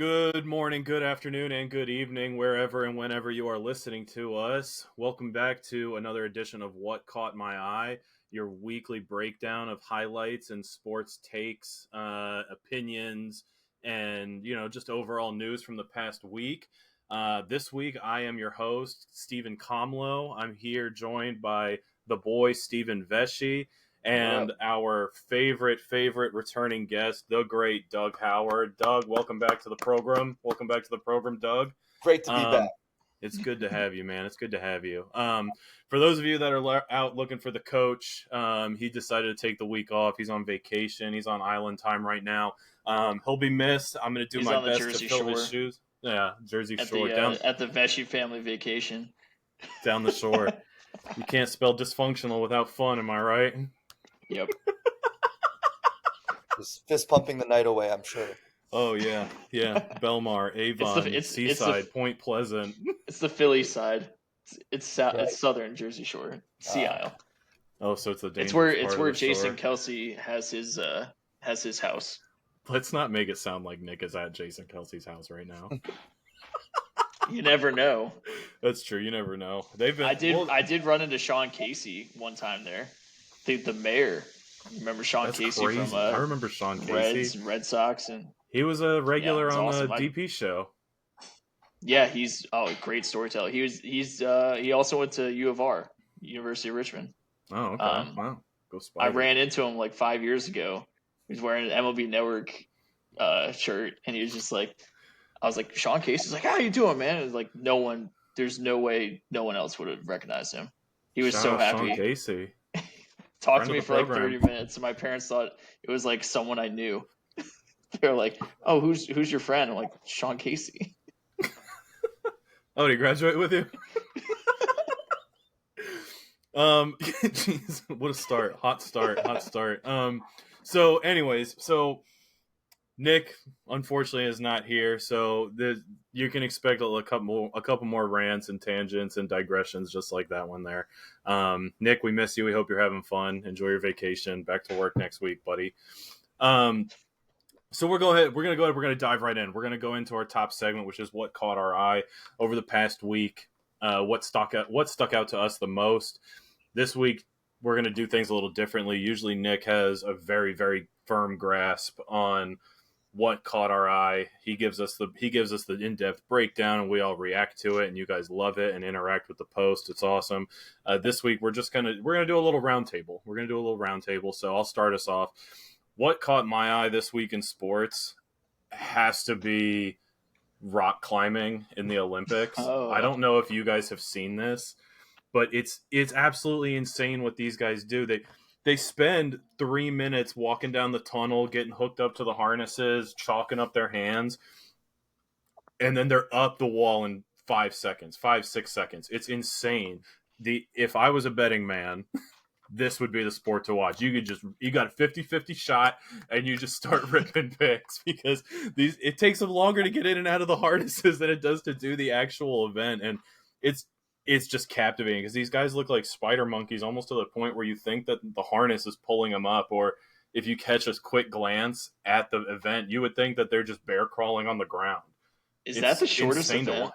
Good morning, good afternoon, and good evening, wherever and whenever you are listening to us. Welcome back to another edition of What Caught My Eye, your weekly breakdown of highlights and sports takes, opinions, and just overall news from the past week. This week, I am your host, Stephen Komlo. I'm here joined by the boy, Stephen Vesci. And our favorite returning guest, the great Doug Howard. Doug, welcome back to the program. Welcome back to the program, Doug. Great to be back. It's good to have you, man. It's good to have you. For those of you that are out looking for the coach, he decided to take the week off. He's on vacation. He's on island time right now. He'll be missed. I'm going to do my best to fill his shoes. Yeah, Jersey Shore. At the Vesci family vacation. Down the shore. You can't spell dysfunctional without fun, am I right? Yep. Just fist pumping the night away, I'm sure. Oh, yeah. Belmar, Avon, Seaside, Point Pleasant. It's the Philly side. It's southern Jersey Shore. Sea Isle. Oh, so it's the dangerous It's where Jason shore. Kelce has his house. Let's not make it sound like Nick is at Jason Kelce's house right now. You never know. That's true. You never know. I did run into Sean Casey one time there. The mayor. Remember Sean Casey crazy. from I remember Sean Casey. Red Sox, and he was a regular on awesome. the DP show. Yeah, he's a great storyteller. He also went to U of R, University of Richmond. Oh, okay. Wow. Go Spiders. I ran into him like 5 years ago. He was wearing an MLB Network shirt, and he was just like, I was like, Sean Casey's like, how you doing, man? It was like, there's no way no one else would have recognized him. He was so happy. Sean Casey. Talked to me for like 30 minutes, and my parents thought it was like someone I knew. They were like, "Oh, who's your friend?" I'm like, Sean Casey. Oh, did he graduate with you? Jeez, what a start! Hot start. So, anyways, Nick unfortunately is not here, so you can expect a couple more rants and tangents and digressions just like that one there. Nick, we miss you. We hope you're having fun. Enjoy your vacation. Back to work next week, buddy. So we're going to dive right in. We're going to go into our top segment, which is what caught our eye over the past week. What stuck out to us the most. This week, we're going to do things a little differently. Usually Nick has a very, very firm grasp on what caught our eye. He gives us the in-depth breakdown, and we all react to it, and you guys love it and interact with the post. It's awesome. This week we're gonna do a little roundtable. So I'll start us off. What caught my eye this week in sports has to be rock climbing in the Olympics. Oh. I don't know if you guys have seen this, but it's absolutely insane what these guys do. They spend 3 minutes walking down the tunnel, getting hooked up to the harnesses, chalking up their hands, and then they're up the wall in 5 seconds, 5-6 seconds. It's insane. If I was a betting man, this would be the sport to watch. You got a 50-50 shot, and you just start ripping picks because it takes them longer to get in and out of the harnesses than it does to do the actual event, and it's just captivating because these guys look like spider monkeys almost to the point where you think that the harness is pulling them up, or if you catch a quick glance at the event, you would think that they're just bear crawling on the ground. Is that the shortest event?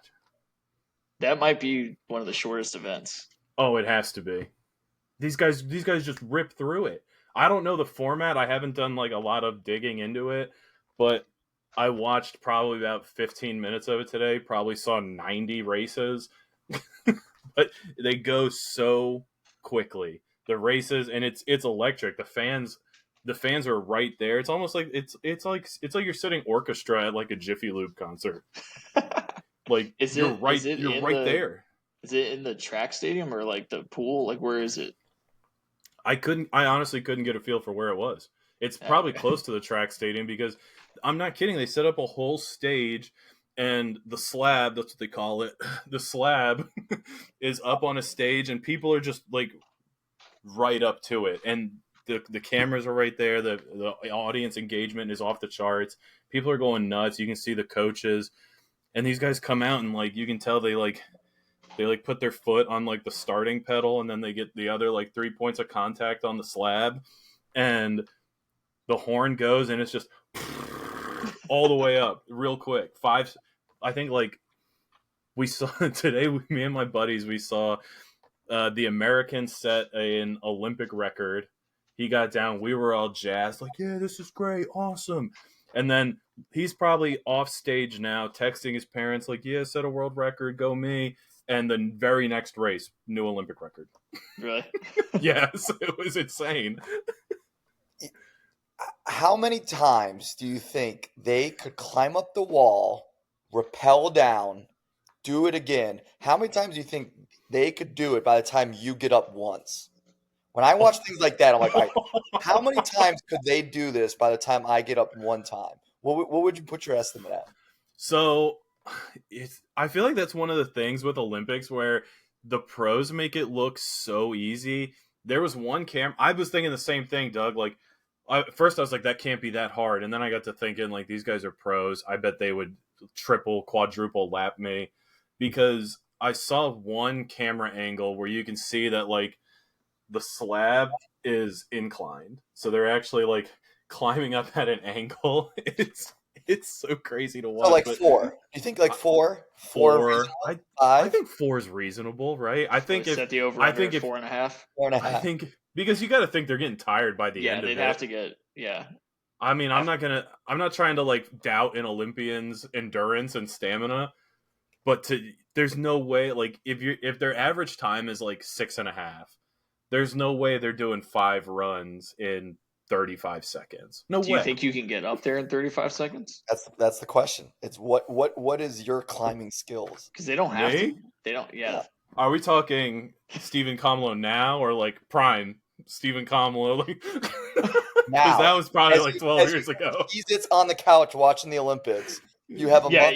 That might be one of the shortest events. Oh, it has to be. These guys just rip through it. I don't know the format. I haven't done like a lot of digging into it, but I watched probably about 15 minutes of it today. Probably saw 90 races. But they go so quickly. The races, and it's electric. The fans are right there. It's almost like it's like you're sitting orchestra at like a Jiffy Lube concert. Like you're right there. Is it in the track stadium or like the pool? Like where is it? I honestly couldn't get a feel for where it was. It's probably close to the track stadium because I'm not kidding. They set up a whole stage. And the slab, that's what they call it, the slab is up on a stage, and people are just, like, right up to it. And the cameras are right there. The audience engagement is off the charts. People are going nuts. You can see the coaches. And these guys come out, and, like, you can tell they put their foot on, like, the starting pedal, and then they get the other, like, 3 points of contact on the slab. And the horn goes, and it's just... all the way up real quick. I think like we saw today. Me and my buddies, we saw the American set an Olympic record. He got down. We were all jazzed, like, yeah, this is great, awesome. And then he's probably off stage now, texting his parents, like, yeah, set a world record, go me. And the very next race, new Olympic record. Really? Yes, it was insane. How many times do you think they could climb up the wall, rappel down, do it again? How many times do you think they could do it by the time you get up once? When I watch things like that, I'm like, all right, how many times could they do this by the time I get up one time? What would you put your estimate at? So I feel like that's one of the things with Olympics where the pros make it look so easy. There was one I was thinking the same thing, Doug. Like, first I was like, that can't be that hard. And then I got to thinking, like, these guys are pros. I bet they would triple, quadruple lap me, because I saw one camera angle where you can see that, like, the slab is inclined. So they're actually, like, climbing up at an angle. It's so crazy to watch. So, like, 4. You think, like, 4? 4. 5? I think 4 is reasonable, right? I think set the over under at 4.5. 4.5. I think because you got to think they're getting tired by the end of it. Yeah, they'd have to get I mean, I'm not trying to, like, doubt an Olympian's endurance and stamina, but there's no way, like, if their average time is like 6.5, there's no way they're doing 5 runs in 35 seconds. No way. Do you think you can get up there in 35 seconds? That's the question. It's what is your climbing skills? Because they don't have to. They don't. Yeah. Are we talking Stephen Komlo now, or like prime Stephen Komlo? Like, now, that was probably like 12 years ago. He sits on the couch watching the Olympics. You have a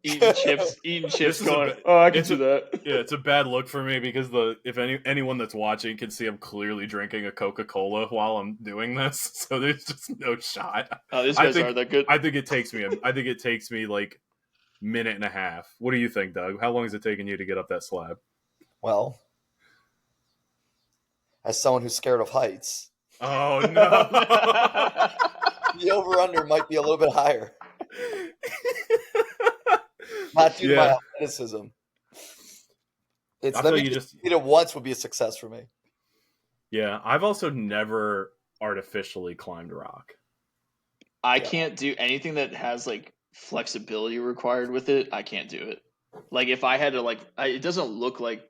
eating chips, going. I can do that. Yeah, it's a bad look for me because if anyone that's watching can see I'm clearly drinking a Coca-Cola while I'm doing this, so there's just no shot. Oh, these guys are that good. I think it takes me like minute and a half. What do you think, Doug? How long is it taking you to get up that slab? Well, as someone who's scared of heights, oh no, the over/under might be a little bit higher. Not due to my athleticism. Just it once would be a success for me. Yeah, I've also never artificially climbed rock. I can't do anything that has like flexibility required with it. I can't do it. Like if I had to it doesn't look like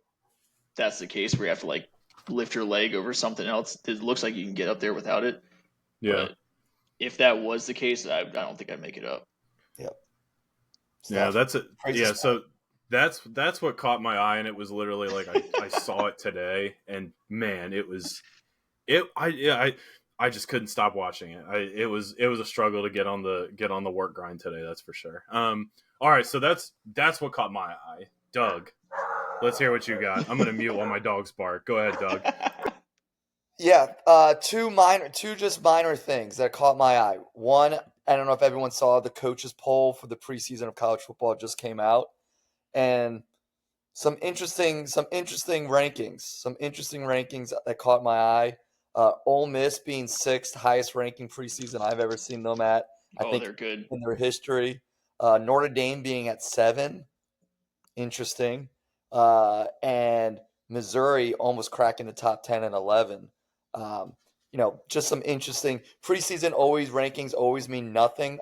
that's the case where you have to like lift your leg over something else. It looks like you can get up there without it. Yeah. But if that was the case, I don't think I'd make it up. Yep. Yeah, that's it. Yeah, so that's what caught my eye, and it was literally like I saw it today, and man, I just couldn't stop watching it. It was a struggle to get on the work grind today, that's for sure. All right, so that's what caught my eye. Doug, let's hear what you got. I'm gonna mute while my dogs bark. Go ahead, Doug. Yeah, two just minor things that caught my eye. One, I don't know if everyone saw the coaches poll for the preseason of college football just came out, and some interesting rankings that caught my eye. Ole Miss being 6th highest ranking preseason I've ever seen them at. I think they're good in their history. Notre Dame being at 7, interesting, and Missouri almost cracking the top 10 and 11. Just some interesting preseason. Rankings always mean nothing.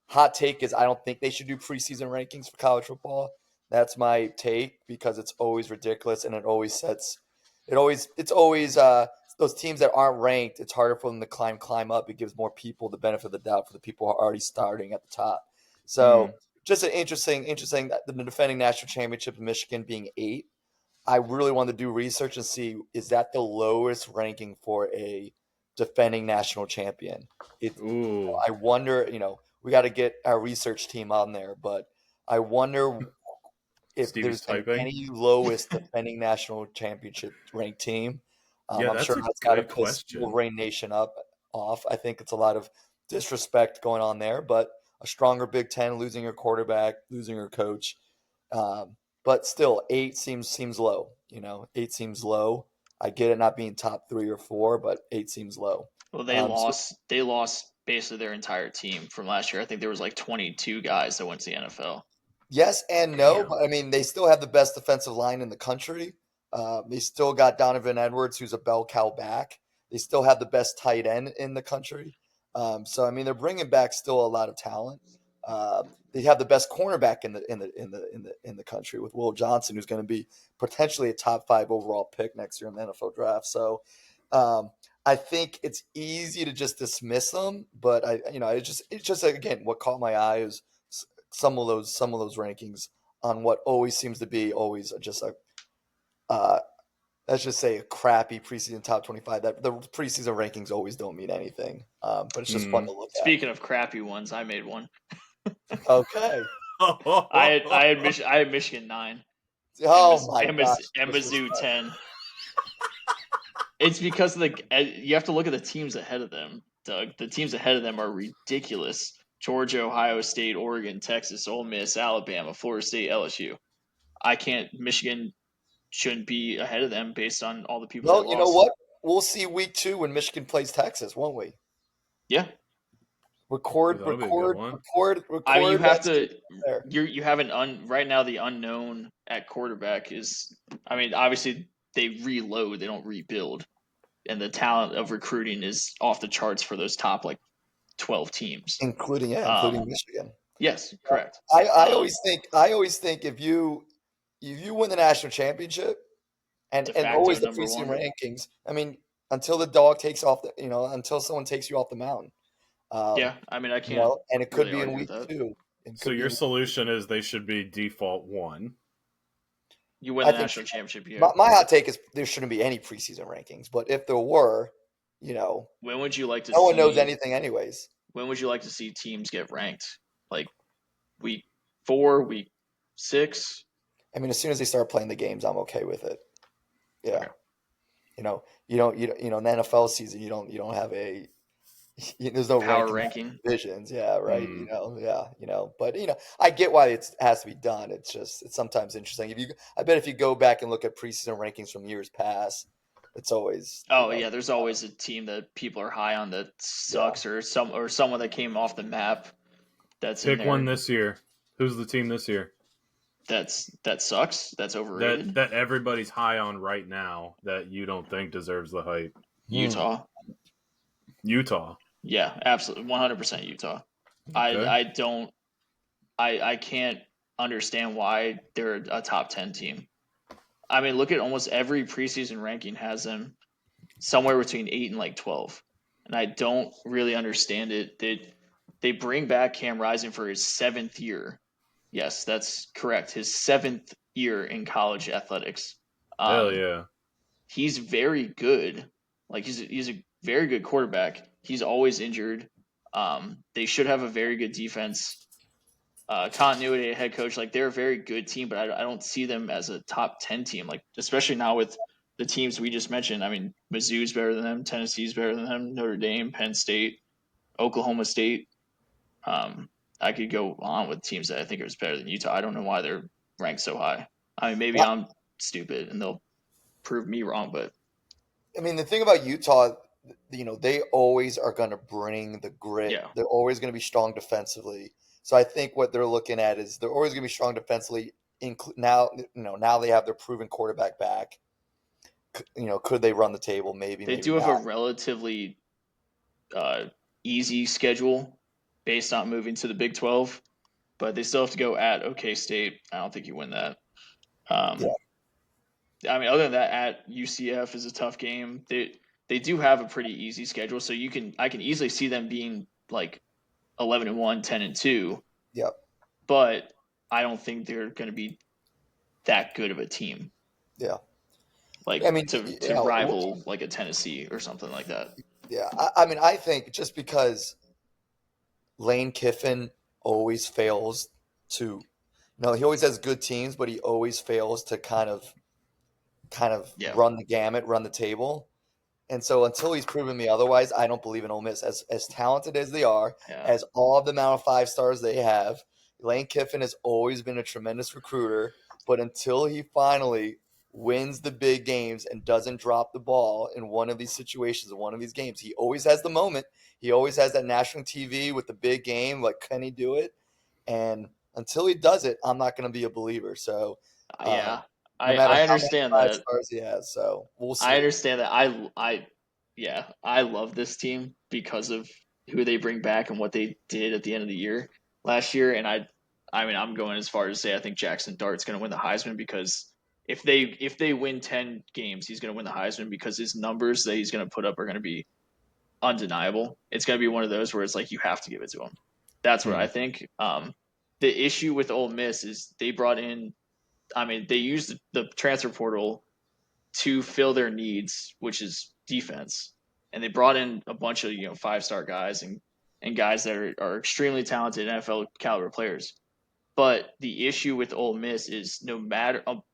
Hot take is I don't think they should do preseason rankings for college football. That's my take because it's always ridiculous and it's always those teams that aren't ranked. It's harder for them to climb up. It gives more people the benefit of the doubt for the people who are already starting at the top. So just an interesting. The defending national championship in Michigan being 8. I really wanted to do research and see, is that the lowest ranking for a defending national champion? I wonder, we got to get our research team on there, but I wonder if there's any lowest defending national championship ranked team. I'm sure that's got to piss Wolverine Nation off. I think it's a lot of disrespect going on there, but a stronger Big Ten, losing your quarterback, losing your coach. But still, 8 seems low. 8 seems low. I get it not being top 3 or 4, but 8 seems low. Well, they lost basically their entire team from last year. I think there was like 22 guys that went to the NFL. Yes and no, Damn. but I mean, they still have the best defensive line in the country. They still got Donovan Edwards, who's a bell cow back. They still have the best tight end in the country. So I mean, they're bringing back still a lot of talent. They have the best cornerback in the country with Will Johnson, who's going to be potentially a top 5 overall pick next year in the NFL draft. So I think it's easy to just dismiss them, but it's just again what caught my eye is some of those rankings on what always seems to be always just a let's just say a crappy preseason top 25. That the preseason rankings always don't mean anything, but it's just fun to look Speaking of crappy ones, I made one. at. Okay. I had Michigan 9. Oh my and gosh. Mizzou 10. It's because of you have to look at the teams ahead of them, Doug. The teams ahead of them are ridiculous. Georgia, Ohio State, Oregon, Texas, Ole Miss, Alabama, Florida State, LSU. Michigan shouldn't be ahead of them based on all the people Well, that you lost. know what? We'll see week 2 when Michigan plays Texas, won't we? Yeah. Record. I mean, you have to. You have right now. The unknown at quarterback is. I mean, obviously they reload. They don't rebuild, and the talent of recruiting is off the charts for those top 12 teams, including Michigan. Yes, correct. I always think if you win the national championship and always the preseason rankings, I mean, until the dog takes off until someone takes you off the mountain. Yeah, I mean, I can't. And it could be in week 2. So your solution is they should be default 1. You win the national championship year. My hot take is there shouldn't be any preseason rankings, but if there were, when would you like to? No one knows anything, anyways. When would you like to see teams get ranked? Like week 4, week 6? I mean, as soon as they start playing the games, I'm okay with it. Yeah. Okay. You don't in the NFL season, you don't have there's no power ranking divisions. Yeah. Right. But I get why it has to be done. It's sometimes interesting. I bet if you go back and look at preseason rankings from years past, it's always. There's always a team that people are high on that sucks, or someone that came off the map. That's pick one this year. Who's the team this year? That sucks. That's overrated. That everybody's high on right now that you don't think deserves the hype. Utah. Yeah, absolutely, 100% Utah. Okay. I can't understand why they're a top 10 team. I mean, look at almost every preseason ranking has them somewhere between 8 and 12, and I don't really understand it. They bring back Cam Rising for his 7th year. Yes, that's correct. His 7th year in college athletics. Hell yeah. He's very good. He's a very good quarterback. He's always injured. They should have a very good defense. Continuity head coach. They're a very good team, but I don't see them as a top 10 team. Especially now with the teams we just mentioned. I mean, Mizzou's better than them. Tennessee's better than them. Notre Dame, Penn State, Oklahoma State. I could go on with teams that I think are better than Utah. I don't know why they're ranked so high. I mean, maybe I'm stupid and they'll prove me wrong, but I mean, the thing about Utah, they always are going to bring the grit. Yeah. They're always going to be strong defensively. So I think what they're looking at is they're always going to be strong defensively. Now they have their proven quarterback back. Could they run the table? Maybe. They do have a relatively easy schedule based on moving to the Big 12, but they still have to go at OK State. I don't think you win that. I mean, other than that, at UCF is a tough game. They do have a pretty easy schedule, so I can easily see them being 11-1, 10-2. Yep. But I don't think they're going to be that good of a team. Yeah. To rival a Tennessee or something like that. Yeah. I mean, I think just because Lane Kiffin always fails to, he always has good teams, but he always fails to kind of run the gamut, run the table. And so until he's proven me otherwise, I don't believe in Ole Miss. As talented as they are, as all of the amount of 5 stars they have, Lane Kiffin has always been a tremendous recruiter. But until he finally wins the big games and doesn't drop the ball in one of these situations, in one of these games. He always has the moment. He always has that national TV with the big game. Like, can he do it? And until he does it, I'm not going to be a believer. So, Yeah, no matter I how many understand 5 that. stars he has, so we'll I see. understand that. Yeah, I love this team because of who they bring back and what they did at the end of the year last year. And I mean, I'm going as far as to say I think Jackson Dart's going to win the Heisman because if they win 10 games, he's going to win the Heisman because his numbers that he's going to put up are going to be undeniable. It's going to be one of those where it's like you have to give it to him. That's what I think. The issue with Ole Miss is they brought in. I mean, they used the transfer portal to fill their needs, which is defense. And they brought in a bunch of 5-star guys and guys that are extremely talented NFL caliber players. But the issue with Ole Miss is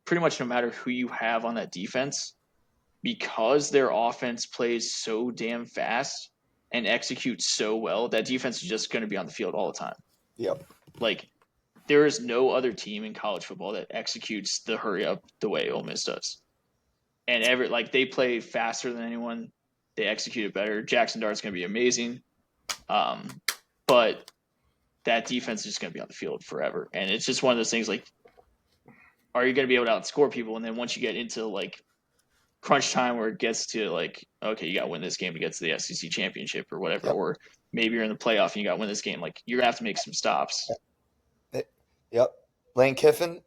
pretty much no matter who you have on that defense, because their offense plays so damn fast and executes so well, that defense is just going to be on the field all the time. Yep. Like there is no other team in college football that executes the hurry up the way Ole Miss does. And they play faster than anyone. They execute it better. Jackson Dart's going to be amazing, but that defense is just going to be on the field forever. And it's just one of those things. Like, are you going to be able to outscore people? And then once you get into like crunch time, where it gets to like, okay, you got to win this game to get to the SEC championship or whatever, Yep. or maybe you're in the playoff and you got to win this game. Like, you're going to have to make some stops. Yep. Lane Kiffin,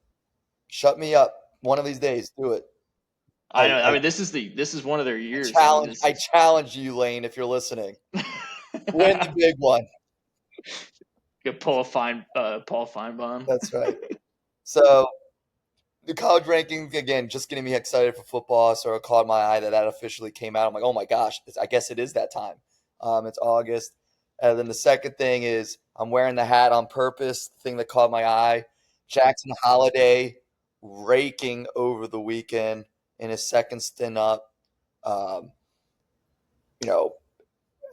shut me up. One of these days, do it. I know. I mean, this is one of their years. I challenge you, Lane, if you're listening. Win the big one. You pull a Paul Feinbaum. That's right. So the college rankings, again, just getting me excited for football. So it caught my eye that officially came out. I'm like, oh my gosh, I guess it is that time. It's August. And then the second thing is I'm wearing the hat on purpose. The thing that caught my eye, Jackson Holiday raking over the weekend in his second stint up.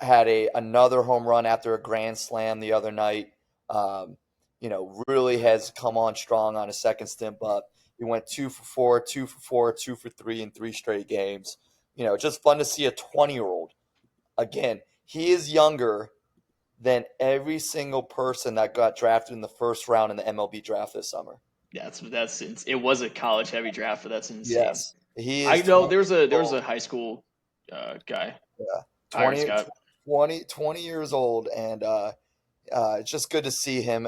Had another home run after a grand slam the other night. Really has come on strong on his second stint up. He went 2 for 4, 2 for 4, 2 for 3 in 3 straight games. Just fun to see a 20-year-old. Again, he is younger than every single person that got drafted in the first round in the MLB draft this summer. Yeah, it was a college heavy draft, but that's insane. Yes, he is. I know there was a high school guy. Yeah, 20 years old, and it's just good to see him.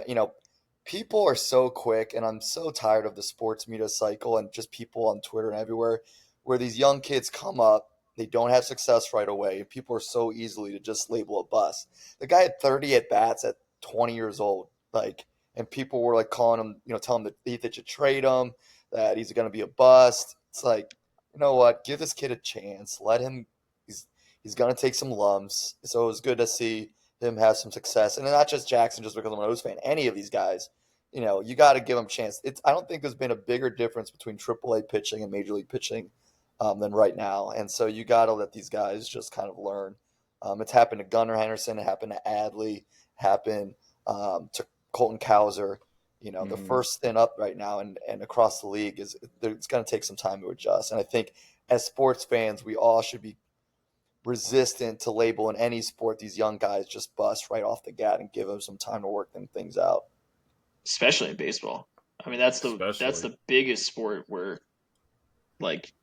People are so quick, and I'm so tired of the sports media cycle and just people on Twitter and everywhere where these young kids come up, they don't have success right away, and people are so easily to just label a bust. The guy had 30 at bats at 20 years old, and people were like calling him, telling him that they should trade him, that he's going to be a bust. It's like, you know what? Give this kid a chance. Let him. He's going to take some lumps. So it was good to see him have some success. And not just Jackson, just because I'm an O's fan. Any of these guys, you got to give them a chance. I don't think there's been a bigger difference between AAA pitching and Major League pitching than right now. And so you got to let these guys just kind of learn. It's happened to Gunnar Henderson. It happened to Adley. Happened to Colton Cowser. The first stint up right now and across the league it's going to take some time to adjust. And I think as sports fans, we all should be resistant to label in any sport these young guys just bust right off the bat and give them some time to work them things out. Especially in baseball. I mean, that's the biggest sport where, like,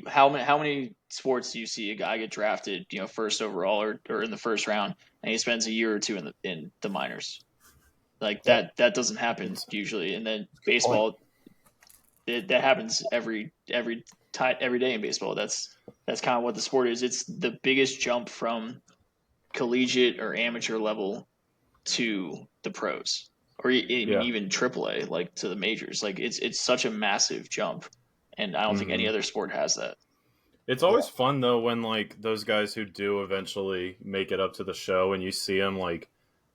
how many sports do you see a guy get drafted, first overall or in the first round, and he spends a year or two in the minors? Like that doesn't happen usually. And then baseball, that happens every day in baseball. That's kind of what the sport is. It's the biggest jump from collegiate or amateur level to the pros, or even AAA, like to the majors. Like it's such a massive jump, and I don't think any other sport has that. It's always fun though when like those guys who do eventually make it up to the show and you see them like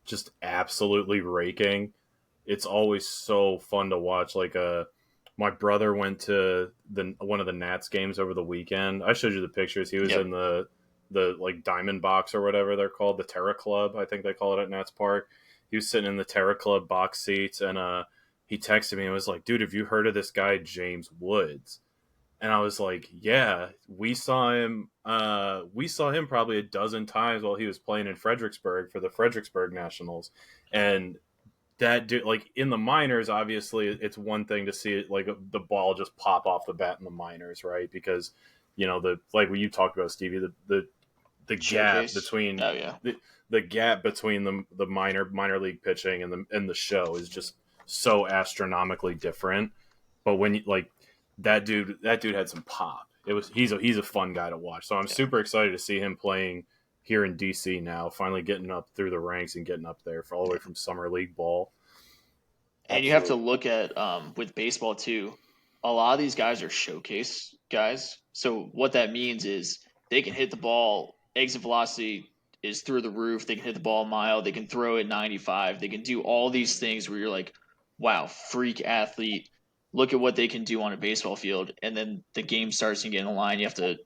just absolutely raking. It's always so fun to watch. Like my brother went to one of the Nats games over the weekend. I showed you the pictures. He was in the like Diamond Box or whatever they're called, the Terra Club, I think they call it at Nats Park. He was sitting in the Terra Club box seats, and he texted me and was like, "Dude, have you heard of this guy James Woods?" And I was like, yeah, we saw him probably a dozen times while he was playing in Fredericksburg for the Fredericksburg Nationals. And that dude, like in the minors, obviously it's one thing to see it like the ball just pop off the bat in the minors, right? Because the like what you talked about, Stevie, the gap Showcase. between Oh yeah. the gap between the minor league pitching and the show is just so astronomically different. But when you like that dude had some pop. He's a fun guy to watch. So I'm super excited to see him playing here in DC now, finally getting up through the ranks and getting up there for all the way from summer league ball. And you have to look at with baseball too. A lot of these guys are showcase guys. So what that means is they can hit the ball. Exit velocity is through the roof. They can hit the ball a mile. They can throw it 95. They can do all these things where you're like, wow, freak athlete. Look at what they can do on a baseball field. And then the game starts to get in line. You have to,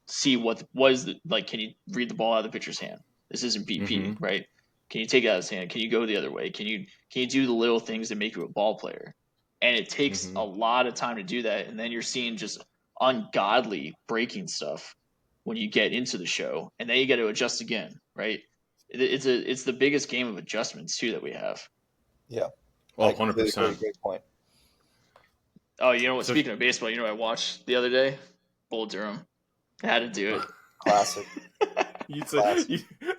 see what is the, like, can you read the ball out of the pitcher's hand? This isn't BP, right? Can you take it out of his hand? Can you go the other way? Can you do the little things that make you a ball player? And it takes a lot of time to do that. And then you're seeing just ungodly breaking stuff when you get into the show, and then you got to adjust again, right? It's the biggest game of adjustments too that we have. Yeah. Oh, 100%. Great point. Oh, you know what? Speaking of baseball, you know what I watched the other day? Bull Durham. I had to do it. Classic.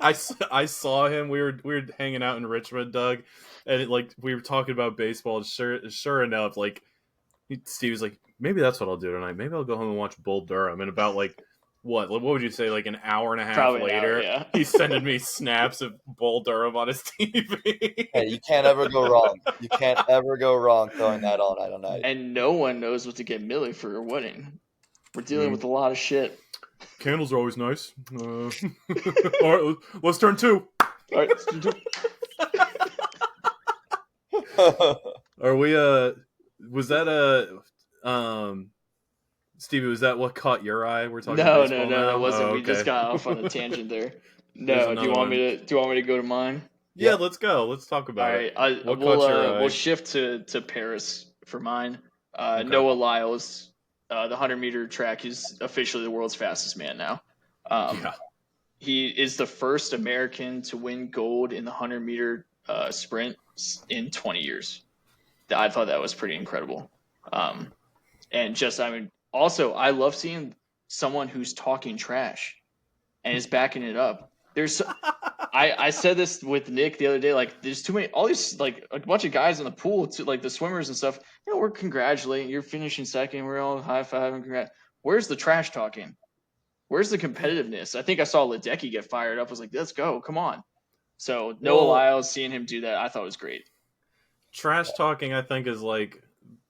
I saw him. We were hanging out in Richmond, Doug, and we were talking about baseball. And sure enough, Steve was like, maybe that's what I'll do tonight. Maybe I'll go home and watch Bull Durham. And about what would you say? Like an hour and a half Probably later, yeah. He's sending me snaps of Bull Durham on his TV. Hey, you can't ever go wrong. You can't ever go wrong throwing that on at night. And no one knows what to get Millie for her wedding. We're dealing with a lot of shit. Candles are always nice. All right, let's turn 2. All right, let's turn 2. Are we? Was that Stevie? Was that what caught your eye? We're talking. No, baseball now? that wasn't. Oh, We just okay. got off on a tangent there. No, do you want me to go to mine? Yeah, let's go. Let's talk about it. All right, we'll shift to Paris for mine. Okay. Noah Lyles, the 100-meter track, is officially the world's fastest man now. He is the first American to win gold in the 100-meter sprint in 20 years. I thought that was pretty incredible. And just, also, I love seeing someone who's talking trash and is backing it up. I said this with Nick the other day, there's too many, all these, a bunch of guys in the pool, the swimmers and stuff, we're congratulating, you're finishing second, we're all high-fiving, where's the trash talking? Where's the competitiveness? I think I saw Ledecky get fired up. I was like, let's go, come on. So Noah Lyles, seeing him do that, I thought was great. Trash talking, I think, is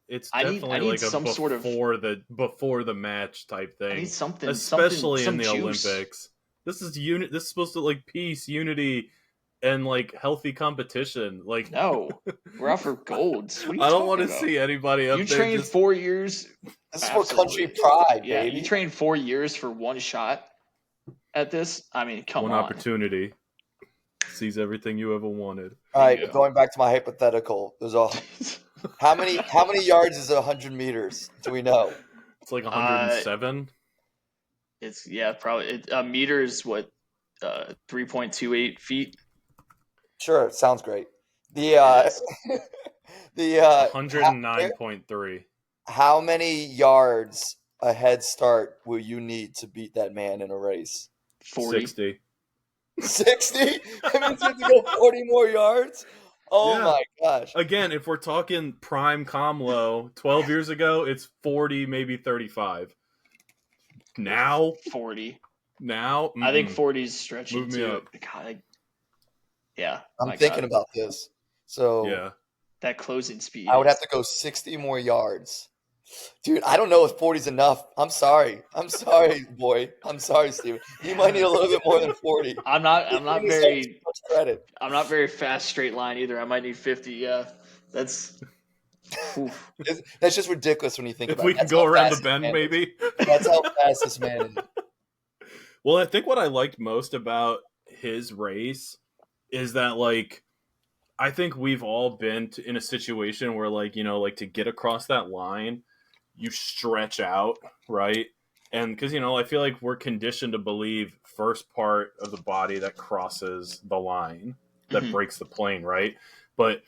it's definitely I need some sort of before the match type thing. I need something, especially in the juice. Olympics. This is This is supposed to peace, unity, and healthy competition. No, we're out for gold. I don't want to see anybody up there. You trained 4 years. This is for country pride, yeah, baby. You trained 4 years for one shot at this. Come on. One opportunity. Sees everything you ever wanted. All right, going back to my hypothetical, there's how many yards is 100 meters? Do we know? It's 107. It's probably a meter is what 3.28 feet. Sure, sounds great. The 109.3. How many yards a head start will you need to beat that man in a race? 40. 60. 60? That means you have to go 40 more yards? Oh my gosh. Again, if we're talking prime Komlo, 12 years ago, it's 40, maybe 35. Now? 40. Now? I think 40 is stretching Move me too. up. God, I'm thinking about this. So that closing speed. I would have to go 60 more yards. Dude, I don't know if 40 is enough. I'm sorry, boy. I'm sorry, Steven. You might need a little bit more than 40. I'm not very much credit. I'm not very fast straight line either. I might need 50. Yeah, that's just ridiculous when you think about it. If we can go around the bend, maybe. That's how fast this man is. Well, I think what I liked most about his race is that I think we've all been in a situation where to get across that line, you stretch out, right? And because, I feel like we're conditioned to believe first part of the body that crosses the line, that breaks the plane, right? But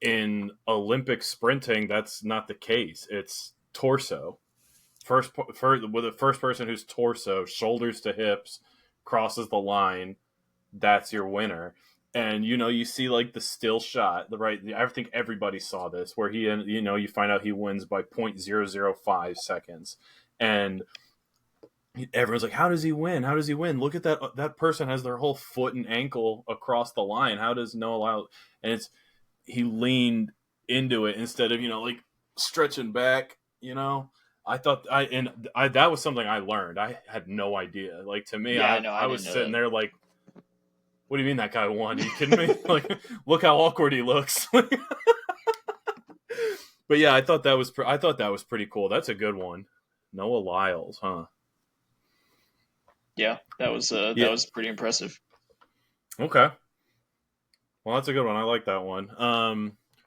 in Olympic sprinting, that's not the case. It's torso. With the first person whose torso, shoulders to hips, crosses the line, that's your winner. And you see like the still shot, I think everybody saw this, where you find out he wins by 0.005 seconds, and everyone's like, how does he win? How does he win? Look at that person has their whole foot and ankle across the line. How does Noah Lyles? And he leaned into it instead of like stretching back. I thought that was something I learned. I had no idea. Like, to me, I was sitting there like, what do you mean that guy won? Are you kidding me? Like, look how awkward he looks. But yeah, I thought that was pretty cool. That's a good one. Noah Lyles, huh? Yeah, that was pretty impressive. Okay. Well, that's a good one. I like that one.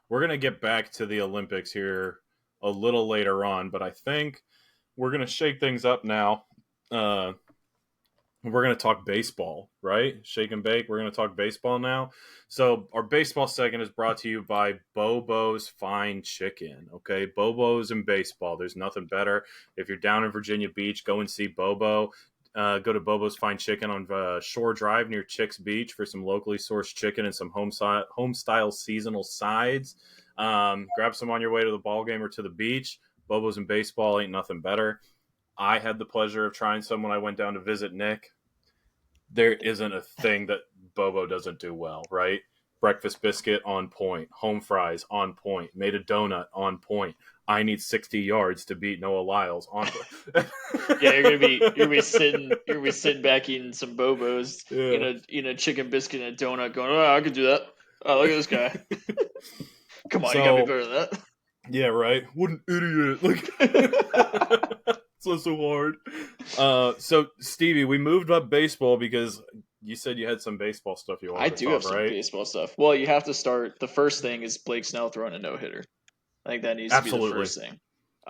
We're going to get back to the Olympics here a little later on, but I think we're going to shake things up now. We're going to talk baseball, right? Shake and bake. We're going to talk baseball now. So our baseball segment is brought to you by Bobo's Fine Chicken. Okay, Bobo's in baseball. There's nothing better. If you're down in Virginia Beach, go and see Bobo. Go to Bobo's Fine Chicken on Shore Drive near Chicks Beach for some locally sourced chicken and some home-style seasonal sides. Grab some on your way to the ball game or to the beach. Bobo's in baseball, ain't nothing better. I had the pleasure of trying some when I went down to visit Nick. There isn't a thing that Bobo doesn't do well, right? Breakfast biscuit on point. Home fries on point. Made a donut on point. I need 60 yards to beat Noah Lyles on point. Yeah, you're gonna be sitting back eating some Bobos, in a chicken biscuit and a donut, going, oh, I could do that. Oh, look at this guy. Come on, you gotta be better than that. Yeah, right. What an idiot! Like, it's so hard. So Stevie, we moved up baseball because you said you had some baseball stuff you wanted to talk, I do have some right? baseball stuff. Well, you have to start. The first thing is Blake Snell throwing a no-hitter. I think that needs to be the first thing.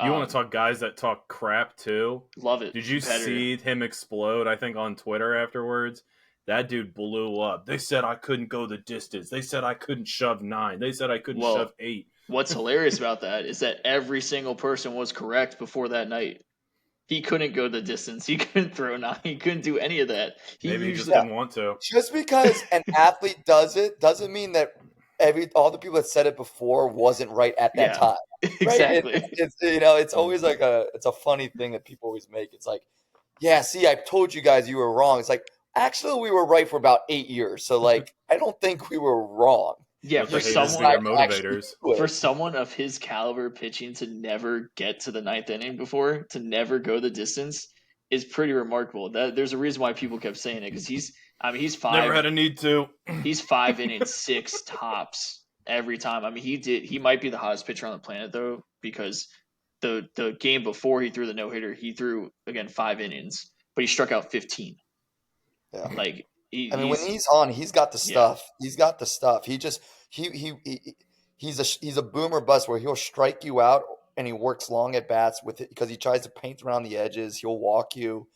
You want to talk guys that talk crap too? Love it. Did you see him explode? I think on Twitter afterwards. That dude blew up. They said I couldn't go the distance. They said I couldn't shove 9. They said I couldn't shove 8. What's hilarious about that is that every single person was correct before that night. He couldn't go the distance. He couldn't throw 9. He couldn't do any of that. Maybe he just didn't want to. Just because an athlete does it doesn't mean that all the people that said it before wasn't right at that time. Right? Exactly. It's always like it's a funny thing that people always make. It's like, yeah, see, I told you guys you were wrong. It's like, actually, we were right for about 8 years. So, like, I don't think we were wrong. Yeah, for someone of his caliber pitching to never get to the 9th inning before, to never go the distance, is pretty remarkable. There's a reason why people kept saying it, because he's 5. Never had a need to. He's 5 innings, 6 tops every time. I mean, he might be the hottest pitcher on the planet though, because the game before he threw the no-hitter, he threw again 5 innings, but he struck out 15. Yeah. Like, when he's on, he's got the stuff. Yeah. He's got the stuff. He's a boomer bust where he'll strike you out and he works long at bats with it because he tries to paint around the edges. He'll walk you.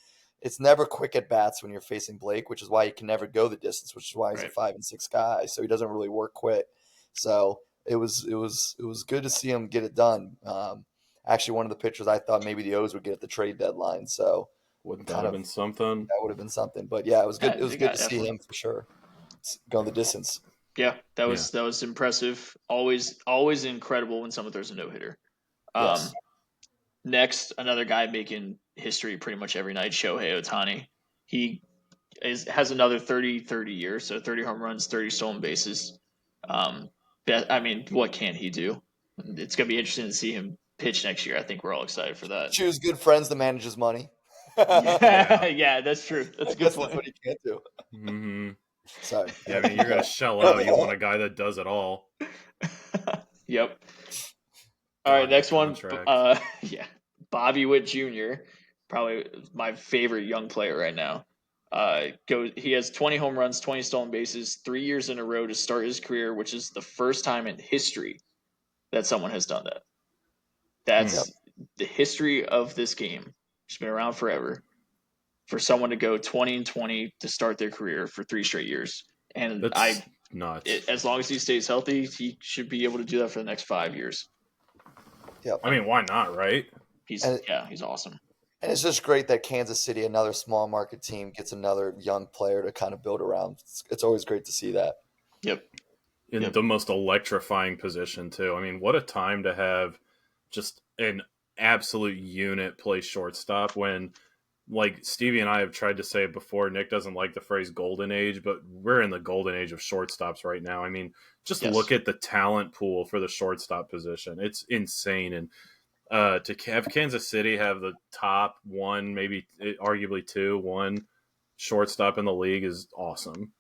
It's never quick at bats when you're facing Blake, which is why he can never go the distance, which is why he's a 5 and 6 guy. So he doesn't really work quick. So it was good to see him get it done. Actually, one of the pitchers I thought maybe the O's would get at the trade deadline. So wouldn't that have been something? That would have been something. But yeah, it was good. It was good to see him for sure. Going the distance. Yeah, that was impressive. Always incredible when someone throws a no-hitter. Yes. Next, another guy making history pretty much every night, Shohei Ohtani. He has another 30 years, so 30 home runs, 30 stolen bases. What can he do? It's going to be interesting to see him pitch next year. I think we're all excited for that. Choose good friends to manage his money. Yeah, that's true. That's a good point. That's what he can't do. Mm-hmm. Sorry. Yeah, I mean, you're going to shell out. You want a guy that does it all. Yep. All right, next one. Bobby Witt Jr., probably my favorite young player right now. He has 20 home runs, 20 stolen bases, 3 years in a row to start his career, which is the first time in history that someone has done that. the history of this game, it's been around forever, for someone to go 20-20 to start their career for 3 straight years. And That's nuts. as long as he stays healthy, he should be able to do that for the next 5 years. Yep. I mean, why not, right? He's awesome. And it's just great that Kansas City, another small market team, gets another young player to kind of build around. It's always great to see that. Yep. In the most electrifying position, too. I mean, what a time to have just an absolute unit play shortstop when, like Stevie and I have tried to say it before, Nick doesn't like the phrase golden age, but we're in the golden age of shortstops right now. I mean, just look at the talent pool for the shortstop position. It's insane. And to have Kansas City have the top one, maybe arguably one shortstop in the league is awesome.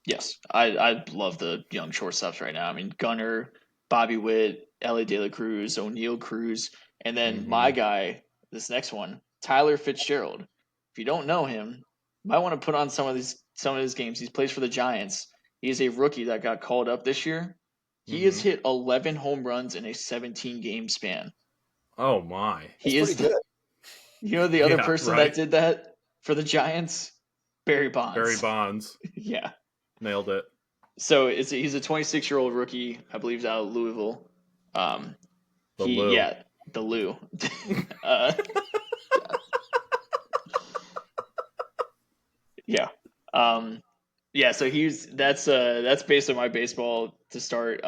Yes, I love the young shortstops right now. I mean, Gunnar, Bobby Witt, Ellie De La Cruz, O'Neal Cruz, and then my guy, this next one, Tyler Fitzgerald. If you don't know him, you might want to put on some of his games. He plays for the Giants. He is a rookie that got called up this year. He has hit 11 home runs in a 17-game span. Oh my! He is pretty good. You know the other person that did that for the Giants? Barry Bonds. Barry Bonds. Yeah. Nailed it. So he's a 26-year-old rookie, I believe, he's out of Louisville. The Lou. Yeah, the Lou. Yeah. Yeah, so that's based on my baseball to start.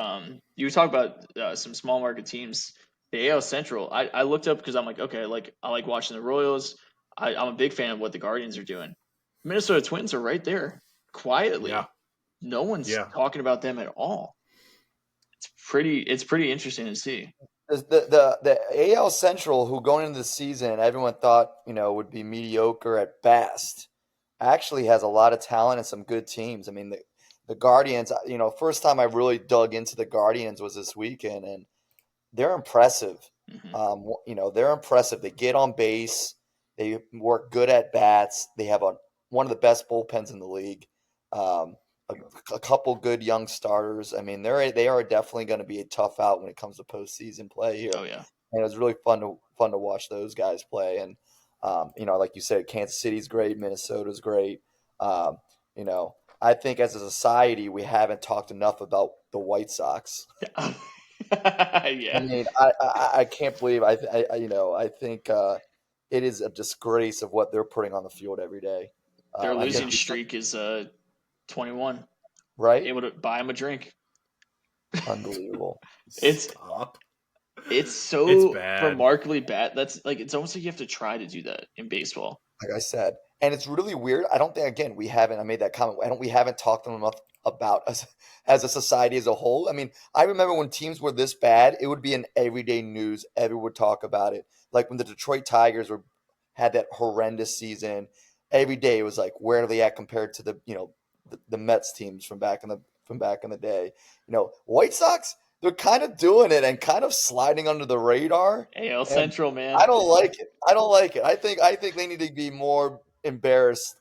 You talk about some small market teams. The AL Central, I looked up because I'm like, okay, I like watching the Royals. I'm a big fan of what the Guardians are doing. Minnesota Twins are right there, quietly. Yeah. No one's talking about them at all. It's pretty interesting to see. The AL Central, who going into the season, everyone thought would be mediocre at best, actually has a lot of talent and some good teams. I mean, the Guardians, first time I really dug into the Guardians was this weekend, and they're impressive. They're impressive. They get on base. They work good at bats. They have one of the best bullpens in the league. A couple good young starters. I mean, they are definitely going to be a tough out when it comes to postseason play here. Oh yeah, and it was really fun to watch those guys play. And like you said, Kansas City's great, Minnesota's great. I think as a society we haven't talked enough about the White Sox. Yeah. I mean, I can't believe I think it is a disgrace of what they're putting on the field every day. Their losing streak is 21. Right? Able to buy him a drink. Unbelievable. It's bad. Remarkably bad. That's it's almost like you have to try to do that in baseball. Like I said, and it's really weird. I don't think I made that comment. We haven't talked enough about us as a society as a whole. I mean, I remember when teams were this bad, it would be in everyday news. Everyone would talk about it. Like when the Detroit Tigers had that horrendous season, every day it was like, where are they at compared to the Mets teams from back in the day? White Sox, they're kind of doing it and kind of sliding under the radar. AL Central, man. I don't like it. I think they need to be more embarrassed,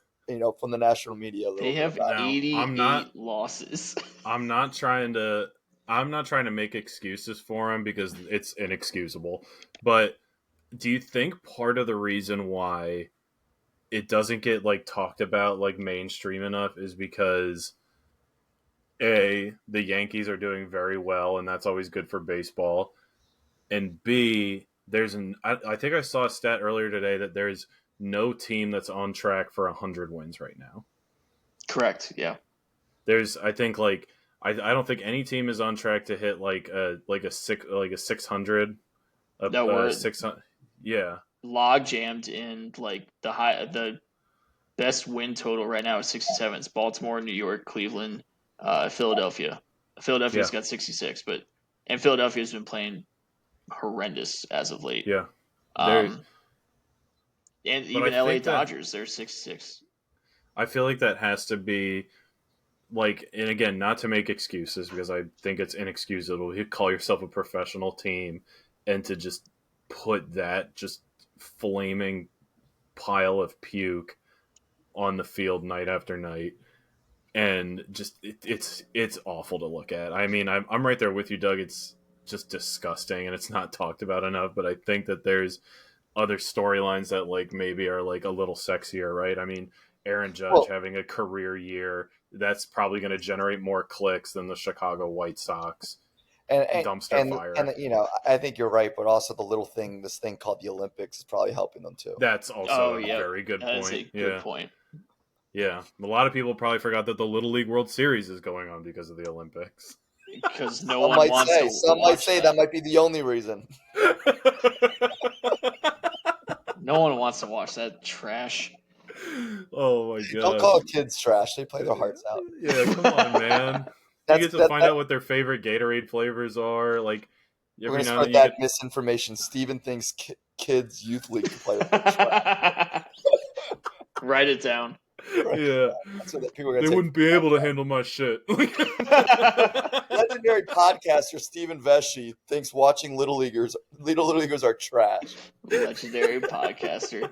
from the national media. They have 88 losses. I'm not trying to make excuses for them because it's inexcusable. But do you think part of the reason why it doesn't get talked about mainstream enough is because A, the Yankees are doing very well and that's always good for baseball, and B, I think I saw a stat earlier today that there's no team that's on track for 100 wins right now. Correct. Yeah. There's, I think, I don't think any team is on track to hit a 600. We're 600. Yeah. Log jammed in the best win total right now is 67. It's Baltimore, New York, Cleveland, Philadelphia. Philadelphia's got 66, and Philadelphia's been playing horrendous as of late. Yeah. And even LA Dodgers, they're 66. I feel like that has to be and again, not to make excuses because I think it's inexcusable. You call yourself a professional team and to just put that just flaming pile of puke on the field night after night. And just it's awful to look at. I mean, I'm right there with you, Doug. just disgusting, and it's not talked about enough. But I think that there's other storylines that like maybe are like a little sexier, right? I mean, Aaron Judge Well, having a career year, that's probably going to generate more clicks than the Chicago White Sox and dumpster fire. I think you're right, but also this thing called the Olympics is probably helping them too. That's also Oh, a yeah. very good That's point. a good point. Yeah. A lot of people probably forgot that the Little League World Series is going on because of the Olympics. Because no one wants to Some might watch say that might be the only reason. No one wants to watch that trash. Oh my Don't god. call kids trash. They play their hearts out. Yeah, come on, man. You get to find out what their favorite Gatorade flavors are. Like We're every gonna now and spread then you that misinformation. Steven thinks kids youth league players are trash. Write it down. Yeah. That's what people are gonna They take. wouldn't be able to handle my shit. Legendary podcaster Stephen Vesci thinks watching Little Leaguers are trash. Legendary podcaster.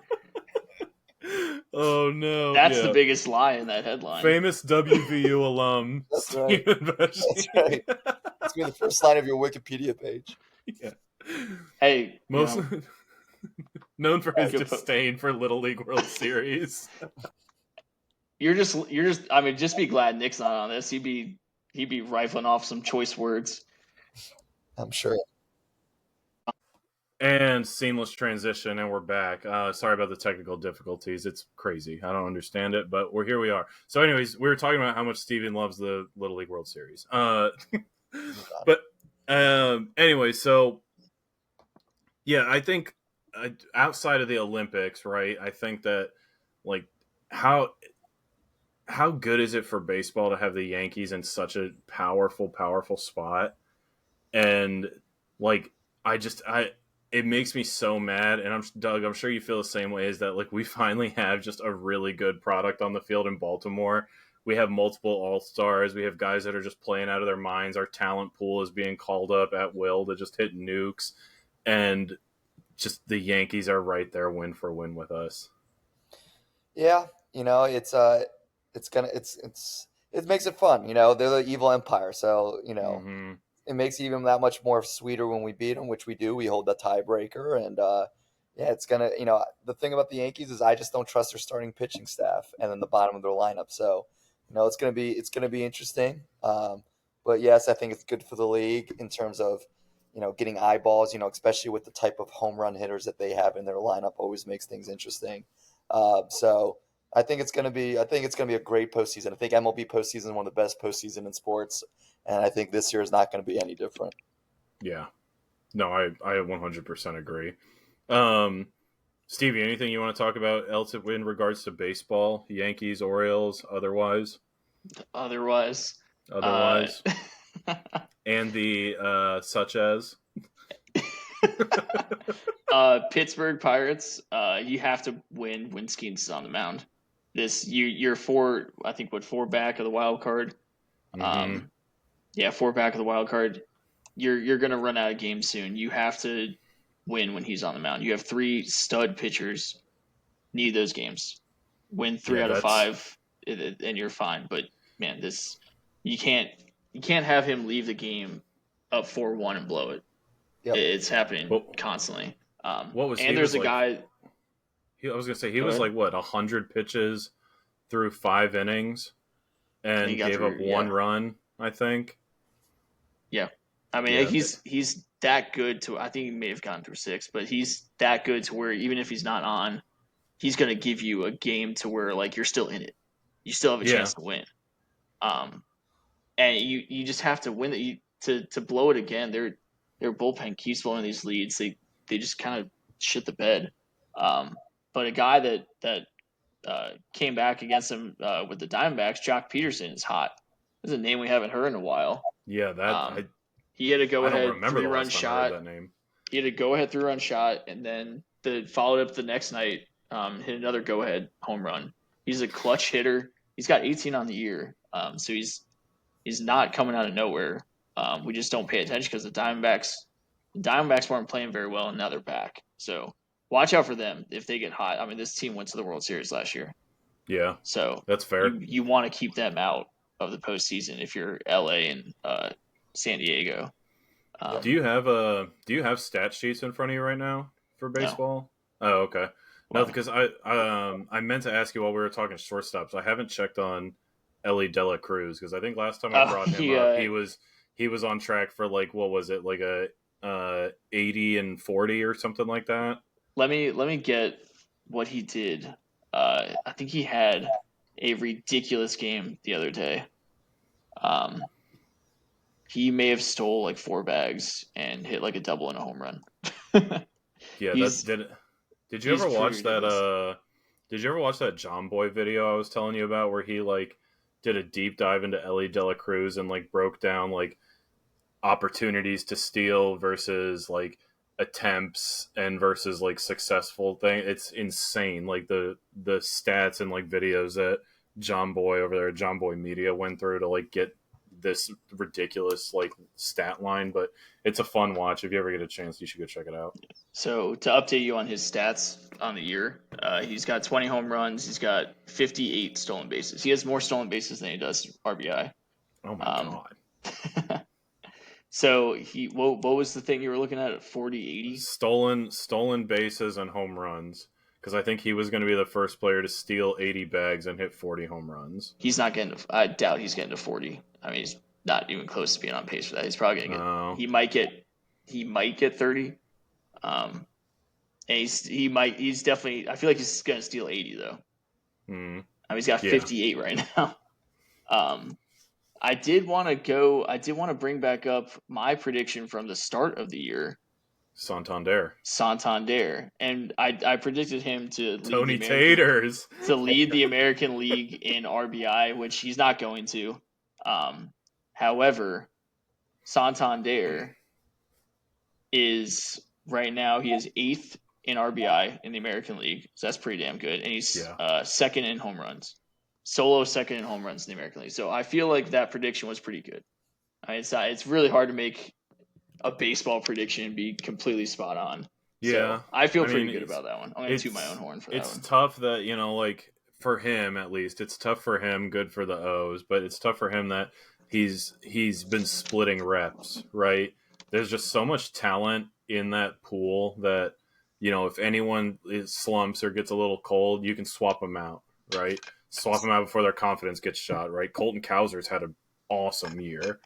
Oh no. That's yeah. the biggest lie in that headline. Famous WVU alum. That's right. That's right. That's gonna be the first line of your Wikipedia page. Yeah. Hey, Most known for his Good disdain for Little League World Series. you're just I mean, just be glad Nick's not on this. He'd be rifling off some choice words. I'm sure. And seamless transition, and we're back. Sorry about the technical difficulties. It's crazy. I don't understand it, but here we are. So, anyways, we were talking about how much Steven loves the Little League World Series. But anyway, so yeah, I think outside of the Olympics, right? I think that like how good is it for baseball to have the Yankees in such a powerful spot, and like it makes me so mad. And Doug, I'm sure you feel the same way, is that like we finally have just a really good product on the field in Baltimore. We have multiple all-stars. We have guys that are just playing out of their minds. Our talent pool is being called up at will to just hit nukes. And just the Yankees are right there win for win with us. Yeah, it makes it fun. They're the evil empire, so Mm-hmm. it makes it even that much more sweeter when we beat them, which we do. We hold the tiebreaker, and yeah, it's gonna. The thing about the Yankees is I just don't trust their starting pitching staff and then the bottom of their lineup. So, it's gonna be interesting. But yes, I think it's good for the league in terms of getting eyeballs. Especially with the type of home run hitters that they have in their lineup, always makes things interesting. So I think it's gonna be a great postseason. I think MLB postseason is one of the best postseason in sports. And I think this year is not going to be any different. Yeah. No, I 100% agree. Stevie, anything you want to talk about else in regards to baseball? Yankees, Orioles, otherwise? Otherwise. And the such as? Pittsburgh Pirates, you have to win when Skeens is on the mound. You're four back of the wild card. Mm-hmm. Yeah, 4 back of the wild card. You're gonna run out of games soon. You have to win when he's on the mound. You have 3 stud pitchers. Need those games. Win 3 out of 5, and you're fine. But man, you can't have him leave the game up 4-1 and blow it. Yep. It's happening constantly. What was and there's a guy. I was gonna say he was like 100 pitches through 5 innings, and gave up 1 run. I think. Yeah, I mean he's that good to. I think he may have gone through 6, but he's that good to where even if he's not on, he's going to give you a game to where like you're still in it. You still have a chance to win. And you just have to win it to blow it again. Their bullpen keeps blowing these leads. They just kind of shit the bed. But a guy that came back against him with the Diamondbacks, Jock Peterson, is hot. That's a name we haven't heard in a while. Yeah, he had a go-ahead 3-run shot. That name. He had a go-ahead 3-run shot, and then followed up the next night, hit another go-ahead home run. He's a clutch hitter. He's got 18 on the year, so he's not coming out of nowhere. We just don't pay attention because the Diamondbacks weren't playing very well, and now they're back. So watch out for them if they get hot. I mean, this team went to the World Series last year. Yeah, so that's fair. You want to keep them out of the postseason if you're LA and San Diego. Do you have stat sheets in front of you right now for No. baseball? Oh, okay. No, because I meant to ask you while we were talking shortstops. I haven't checked on Ellie De La Cruz because I think last time I brought him up, he was on track for like what was it like a 80 and 40 or something like that. Let me get what he did. I think he had a ridiculous game the other day. He may have stole like 4 bags and hit like a double and a home run. Yeah, He's did you ever pretty watch that ridiculous. did you ever watch that John Boy video I was telling you about where he like did a deep dive into Ellie De La Cruz and like broke down like opportunities to steal versus like attempts and versus like successful thing. It's insane. Like the stats and like videos that John Boy over there at John Boy Media went through to like get this ridiculous like stat line. But it's a fun watch. If you ever get a chance, you should go check it out. So to update you on his stats on the year, he's got 20 home runs. He's got 58 stolen bases. He has more stolen bases than he does RBI. Oh my god. So what was the thing you were looking at 40-80? Stolen bases and home runs. Because I think he was going to be the first player to steal 80 bags and hit 40 home runs. He's not getting to, I doubt he's getting to 40. I mean, he's not even close to being on pace for that. He's probably going to get, he might get 30. And he's definitely, I feel like he's going to steal 80 though. I mean, he's got 58 right now. I did want to bring back up my prediction from the start of the year. Santander. And I predicted him to lead Tony Taters to lead the American League in RBI, which he's not going to. However, Santander is right now he is 8th in RBI in the American League, so that's pretty damn good. And he's second in home runs, solo second in home runs in the American League. So I feel like that prediction was pretty good. I mean, it's really hard to make a baseball prediction and be completely spot on. Yeah, so I feel pretty good about that one. I'm gonna toot my own horn for that one. It's tough that like for him at least, it's tough for him. Good for the O's, but it's tough for him that he's been splitting reps. Right? There's just so much talent in that pool that if anyone slumps or gets a little cold, you can swap them out. Right? Swap them out before their confidence gets shot. Right? Colton Cowser's had an awesome year.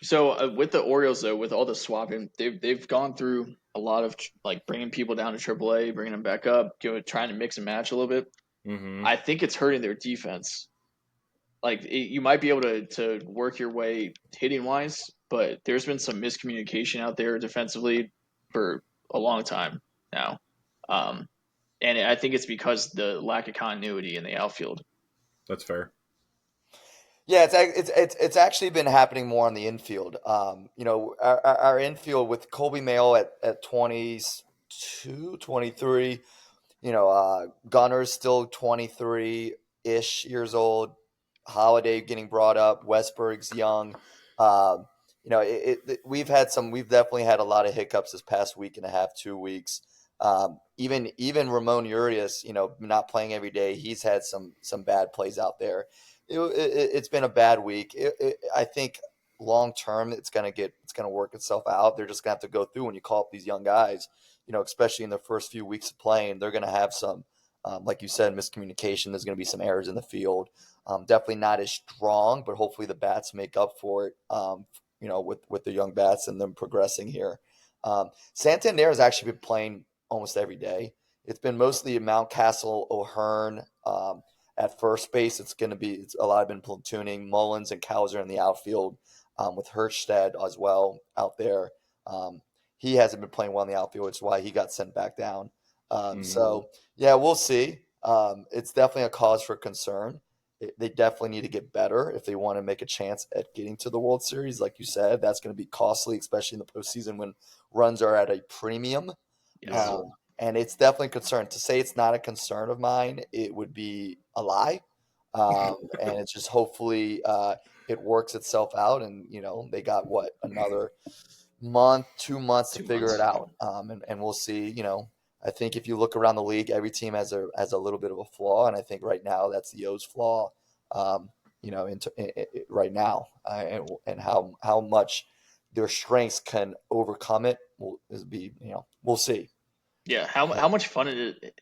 So with the Orioles, though, with all the swapping, they've gone through a lot of like bringing people down to AAA, bringing them back up, trying to mix and match a little bit. Mm-hmm. I think it's hurting their defense. Like you might be able to work your way hitting wise, but there's been some miscommunication out there defensively for a long time now, and I think it's because the lack of continuity in the outfield. That's fair. Yeah, it's actually been happening more on the infield. Our infield with Colby Mail at 22, 23, Gunner's still 23-ish years old, Holiday getting brought up, Westberg's young. We've definitely had a lot of hiccups this past week and a half, 2 weeks. Even Ramon Urias, not playing every day, he's had some bad plays out there. It's been a bad week. I think long term it's gonna work itself out. They're just gonna have to go through when you call up these young guys, especially in their first few weeks of playing. They're gonna have some, like you said, miscommunication. There's gonna be some errors in the field. Definitely not as strong, but hopefully the bats make up for it. With the young bats and them progressing here. Santander has actually been playing almost every day. It's been mostly Mountcastle, O'Hearn. At first base, it's a lot of been platooning. Mullins and Cowser in the outfield, with Hirschstead as well out there. He hasn't been playing well in the outfield, which is why he got sent back down. So, yeah, we'll see. It's definitely a cause for concern. They definitely need to get better if they want to make a chance at getting to the World Series. Like you said, that's going to be costly, especially in the postseason when runs are at a premium. Yes. And it's definitely a concern. To say it's not a concern of mine, it would be a lie. And it's just hopefully it works itself out. And, they got another month, 2 months to figure it out. And we'll see. I think if you look around the league, every team has a little bit of a flaw. And I think right now that's the O's flaw, right now, and how much their strengths can overcome it. We'll see. Yeah, how much fun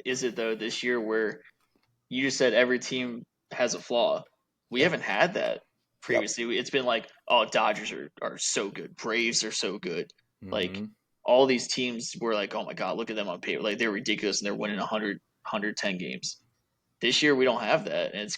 is it though this year where you just said every team has a flaw. We Yeah. haven't had that Yep. previously. It's been like, oh, Dodgers are so good, Braves are so good. Like Mm-hmm. all these teams were like, oh my god, look at them on paper, like they're ridiculous and they're winning 110 games. This year we don't have that, and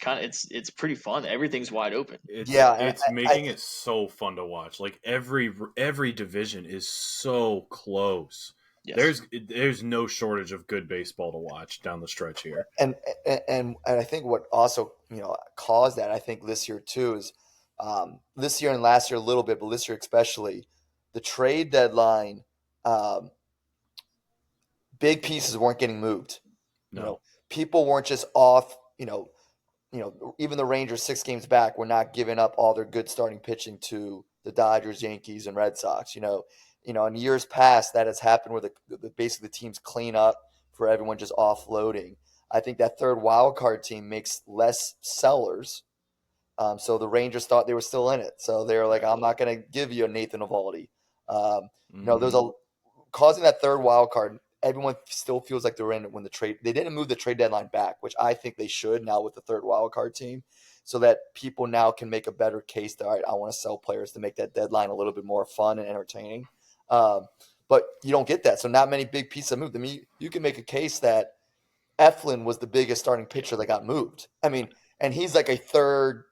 it's pretty fun. Everything's wide open. Yeah, and It's I making it so fun to watch. Like every division is so close. Yes. There's no shortage of good baseball to watch down the stretch here. and I think what also caused that, I think this year too, is this year and last year a little bit, but this year especially, the trade deadline, um, big pieces weren't getting moved. No. People weren't just off. Even the Rangers 6 games back were not giving up all their good starting pitching to the Dodgers, Yankees, and Red Sox. In years past that has happened where basically the teams clean up for everyone just offloading. I think that third wild card team makes less sellers. So the Rangers thought they were still in it. So they were like, I'm not going to give you a Nathan Eovaldi. There's Mm-hmm. causing that third wild card. Everyone still feels like they're in it when they didn't move the trade deadline back, which I think they should now with the third wild card team, so that people now can make a better case that, all right, I want to sell players to make that deadline a little bit more fun and entertaining. But you don't get that. So not many big pieces are moved. I mean, you can make a case that Eflin was the biggest starting pitcher that got moved. I mean, and he's like a third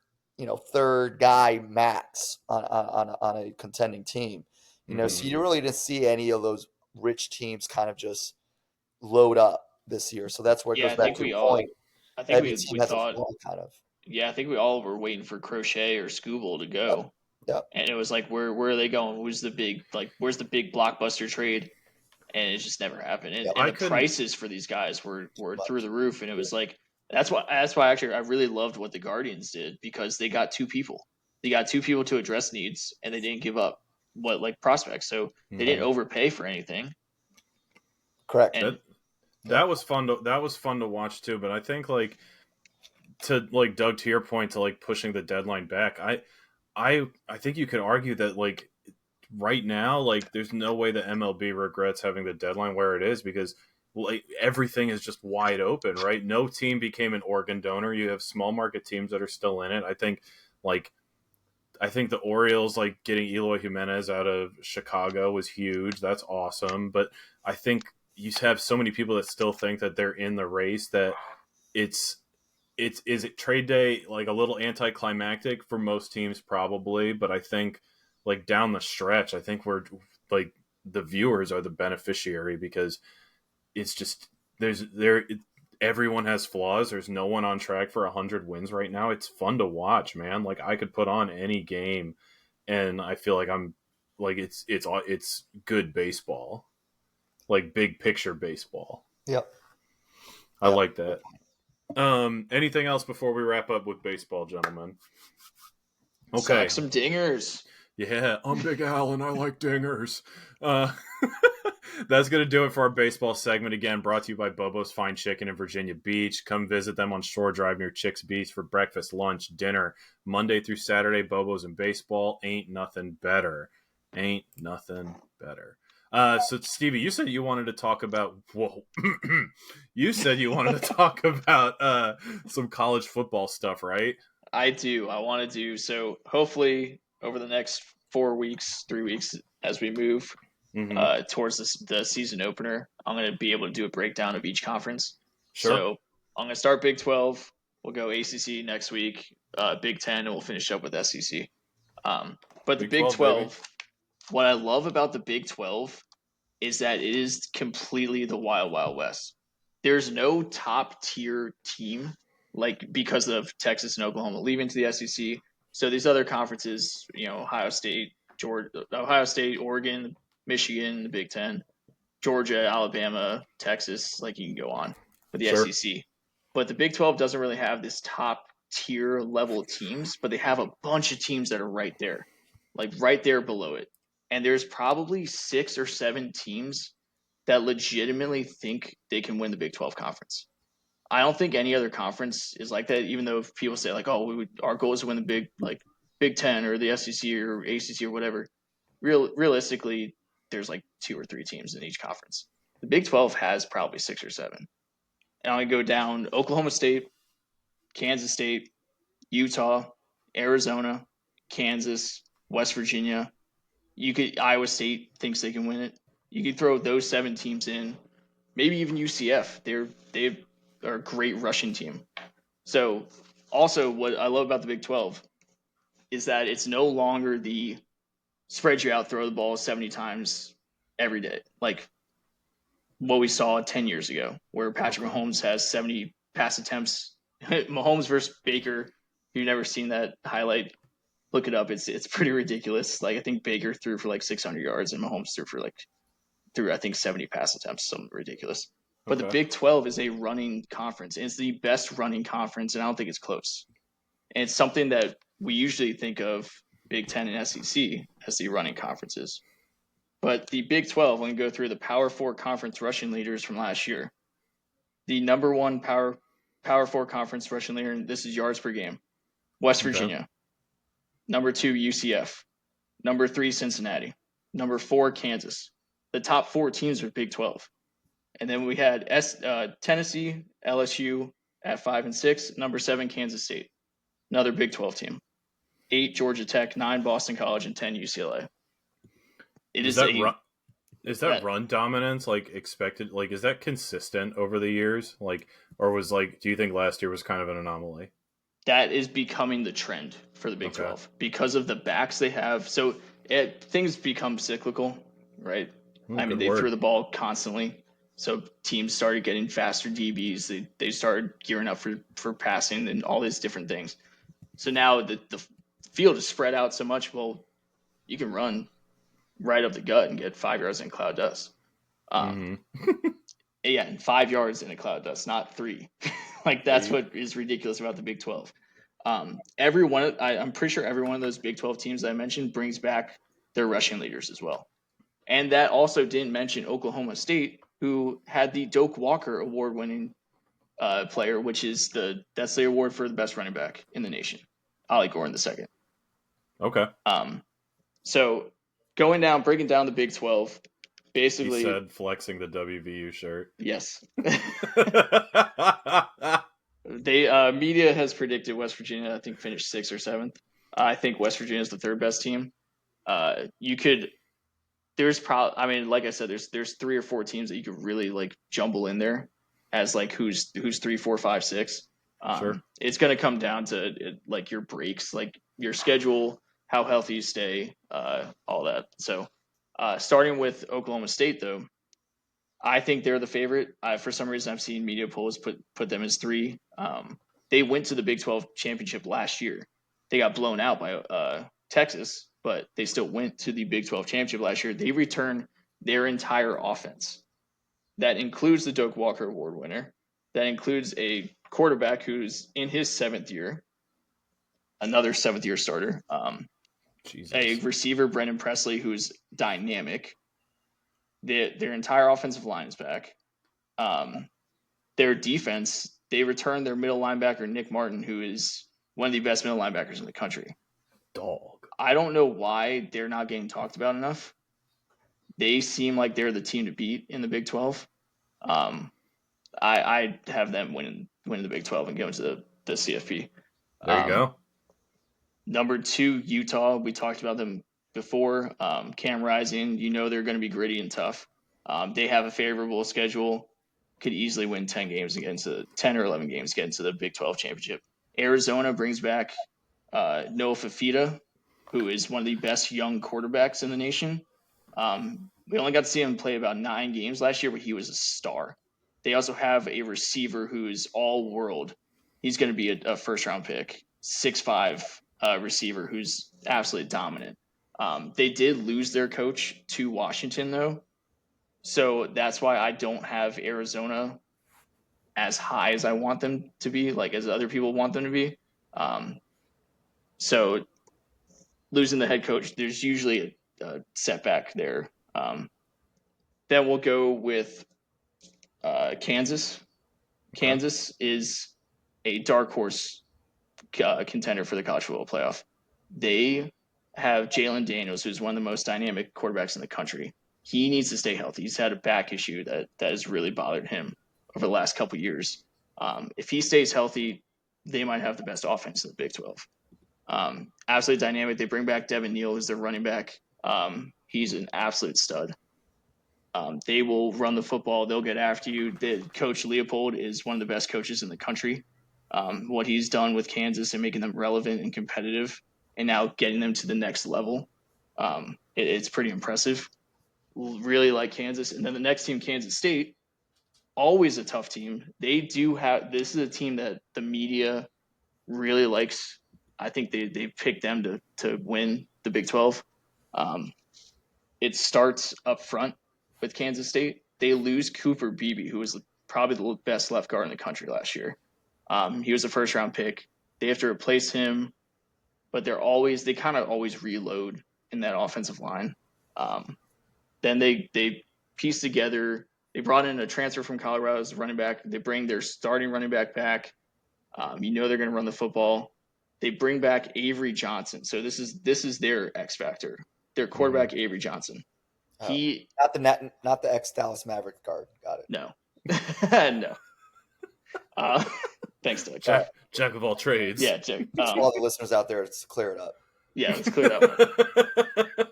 guy max on a contending team. So you really didn't see any of those rich teams kind of just load up this year. So that's where it Yeah, goes back to your point. I think Every we team has a thought, flaw, kind of. yeah, I think we all were waiting for Crochet or Scooble to go. Yep. And it was like, where are they going? Where's the big blockbuster trade? And it just never happened. Yep. And I the couldn't. prices for these guys were through Much. the roof. And it was like that's why actually I really loved what the Guardians did, because they got two people. They got two people to address needs, and they didn't give up prospects. So they didn't Mhm. overpay for anything. Correct. And That was fun to watch too. But I think Doug, to your point, to pushing the deadline back. I think you could argue that right now, there's no way the MLB regrets having the deadline where it is, because everything is just wide open, right? No team became an organ donor. You have small market teams that are still in it. I think the Orioles getting Eloy Jimenez out of Chicago was huge. That's awesome. But I think you have so many people that still think that they're in the race, that is it trade day a little anticlimactic for most teams, probably. But I think down the stretch, I think we're the viewers are the beneficiary, because it's just everyone has flaws. There's no one on track for 100 wins right now. It's fun to watch, man. I could put on any game and I feel like I'm it's good baseball, big picture baseball. Yep. I Yep. like that. Anything else before we wrap up with baseball, gentlemen? Okay. sock some dingers. Yeah, I'm Big Al and I like dingers. That's going to do it for our baseball segment. Again, brought to you by Bobo's Fine Chicken in Virginia Beach. Come visit them on Shore Drive near Chicks Beach for breakfast, lunch, dinner. Monday through Saturday, Bobo's and baseball. Ain't nothing better. Ain't nothing better. So, Stevie, you said you wanted to talk about... Whoa. You said you wanted to talk about some college football stuff, right? I do. I want to do so. Hopefully, over the next 4 weeks, 3 weeks, as we move Mm-hmm. towards the season opener, I'm going to be able to do a breakdown of each conference. Sure. So I'm going to start Big 12. We'll go ACC next week, Big 10, and we'll finish up with SEC. But the Big Big 12, baby. 12, what I love about the Big 12 is that it is completely the wild, wild west. There's no top tier team, because of Texas and Oklahoma leaving to the SEC. So these other conferences, Ohio State, Oregon, Michigan, the Big 10, Georgia, Alabama, Texas, you can go on with the Sure. SEC. But the Big 12 doesn't really have this top tier level teams, but they have a bunch of teams that are right there, right there below it. And there's probably 6 or 7 teams that legitimately think they can win the Big 12 conference. I don't think any other conference is like that, even though people say our goal is to win the Big 10 or the SEC or ACC or whatever. realistically, there's like 2 or 3 teams in each conference. The Big 12 has probably 6 or 7. And I go down Oklahoma State, Kansas State, Utah, Arizona, Kansas, West Virginia. Iowa State thinks they can win it. You could throw those 7 teams in, maybe even UCF. They are a great rushing team. So also what I love about the Big 12 is that it's no longer the spread you out, throw the ball 70 times every day, like what we saw 10 years ago, where Patrick Mahomes has 70 pass attempts. Mahomes versus Baker. If you've never seen that highlight, look it up. It's pretty ridiculous. Like I think Baker threw for like 600 yards and Mahomes threw I think 70 pass attempts, something ridiculous. But the Big 12 is a running conference. And it's the best running conference, and I don't think it's close. And it's something that we usually think of Big 10 and SEC as the running conferences. But the Big 12, when we go through the Power 4 conference rushing leaders from last year, the number 1 Power 4 conference rushing leader, and this is yards per game, West Virginia. Number 2, UCF. Number 3, Cincinnati. Number 4, Kansas. The top 4 teams are Big 12. And then we had Tennessee, LSU at 5 and 6. Number 7, Kansas State. Another Big 12 team. 8, Georgia Tech. 9, Boston College. And 10, UCLA. Is that run dominance like expected? Like, is that consistent over the years? Like, or was like, do you think last year was kind of an anomaly? That is becoming the trend for the Big 12 because of the backs they have. So things become cyclical, right? I mean, they threw the ball constantly. So teams started getting faster DBs. They started gearing up for passing and all these different things. So now the field is spread out so much. Well, you can run right up the gut and get 5 yards in cloud dust. Yeah, and 5 yards in a cloud of dust, not 3. Like that's what is ridiculous about the Big 12. I'm pretty sure every one of those Big 12 teams that I mentioned brings back their rushing leaders as well. And that also didn't mention Oklahoma State, who had the Doak Walker award-winning player, which is that's the award for the best running back in the nation. Ollie Gordon II. Okay. So breaking down the Big 12, basically, he said flexing the WVU shirt. Yes. Media has predicted West Virginia, I think, finished 6th or 7th. I think West Virginia is the 3rd best team. Like I said, there's 3 or 4 teams that you could really like jumble in there as like who's 3, 4, 5, 6. Sure. It's going to come down to like your breaks, like your schedule, how healthy you stay, all that. So starting with Oklahoma State, though, I think they're the favorite. For some reason, I've seen media polls put them as 3. They went to the Big 12 championship last year. They got blown out by Texas, but they still went to the Big 12 championship last year. They returned their entire offense. That includes the Doak Walker Award winner. That includes a quarterback who's in his 7th year, another 7th-year starter. A receiver, Brendan Presley, who's dynamic. Their entire offensive line is back. Their defense, they returned their middle linebacker, Nick Martin, who is one of the best middle linebackers in the country. Dog. I don't know why they're not getting talked about enough. They seem like they're the team to beat in the Big 12. I have them winning the Big 12 and going to the CFP. There you go. Number 2, Utah. We talked about them before. Cam Rising, they're going to be gritty and tough. They have a favorable schedule. Could easily win 10 games and get into 10 or 11 games, get into the Big 12 championship. Arizona brings back Noah Fafita, who is one of the best young quarterbacks in the nation. We only got to see him play about 9 games last year, but he was a star. They also have a receiver who is all world. He's going to be a first-round pick, 6'5", receiver who's absolutely dominant. They did lose their coach to Washington, though. So that's why I don't have Arizona as high as I want them to be, like as other people want them to be. So losing the head coach, there's usually a setback there. Then we'll go with Kansas. Okay. Kansas is a dark horse contender for the college football playoff. They have Jalen Daniels, who's one of the most dynamic quarterbacks in the country. He needs to stay healthy. He's had a back issue that has really bothered him over the last couple of years. If he stays healthy, they might have the best offense in the Big 12. Absolutely dynamic. They bring back Devin Neal, who's their running back. He's an absolute stud. They will run the football. They'll get after you. Coach Leopold is one of the best coaches in the country. What he's done with Kansas and making them relevant and competitive, and now getting them to the next level, it's pretty impressive. Really like Kansas. And then the next team, Kansas State, always a tough team. They do have – this is a team that the media really likes. I think they picked them to win the Big 12. It starts up front with Kansas State. They lose Cooper Beebe, who was probably the best left guard in the country last year. He was a first-round pick. They have to replace him, but they kind of always reload in that offensive line. Then they piece together. They brought in a transfer from Colorado as a running back. They bring their starting running back back. They're going to run the football. They bring back Avery Johnson. So this is their X factor. Their quarterback, Avery Johnson. He not the ex Dallas Maverick guard. Got it. No, no. Thanks, Doug. Jack of all trades. Yeah, Jack. All the listeners out there, let's clear it up. Yeah, let's clear that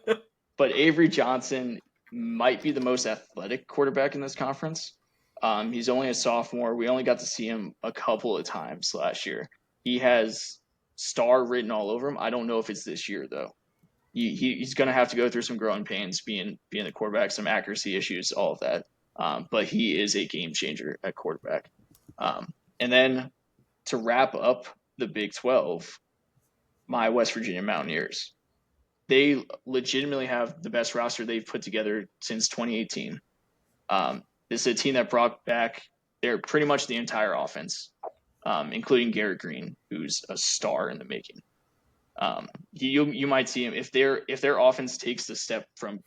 one. But Avery Johnson might be the most athletic quarterback in this conference. He's only a sophomore. We only got to see him a couple of times last year. He has star written all over him. I don't know if it's this year, though. He's going to have to go through some growing pains being the quarterback, some accuracy issues, all of that. But he is a game changer at quarterback. And then to wrap up the Big 12, my West Virginia Mountaineers. They legitimately have the best roster they've put together since 2018. This is a team that brought back pretty much the entire offense, including Garrett Green, who's a star in the making. You might see him if their offense takes the step from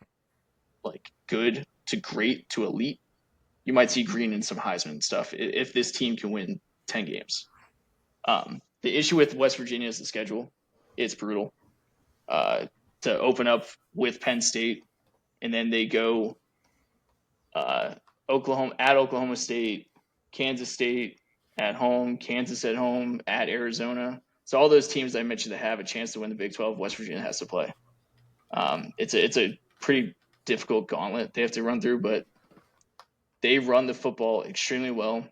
like good to great to elite. You might see Green in some Heisman stuff if this team can win 10 games. The issue with West Virginia is the schedule. It's brutal. To open up with Penn State, and then they go Oklahoma State, Kansas State at home, Kansas at home, at Arizona. So all those teams I mentioned that have a chance to win the Big 12, West Virginia has to play. It's a pretty difficult gauntlet they have to run through, but they run the football extremely well.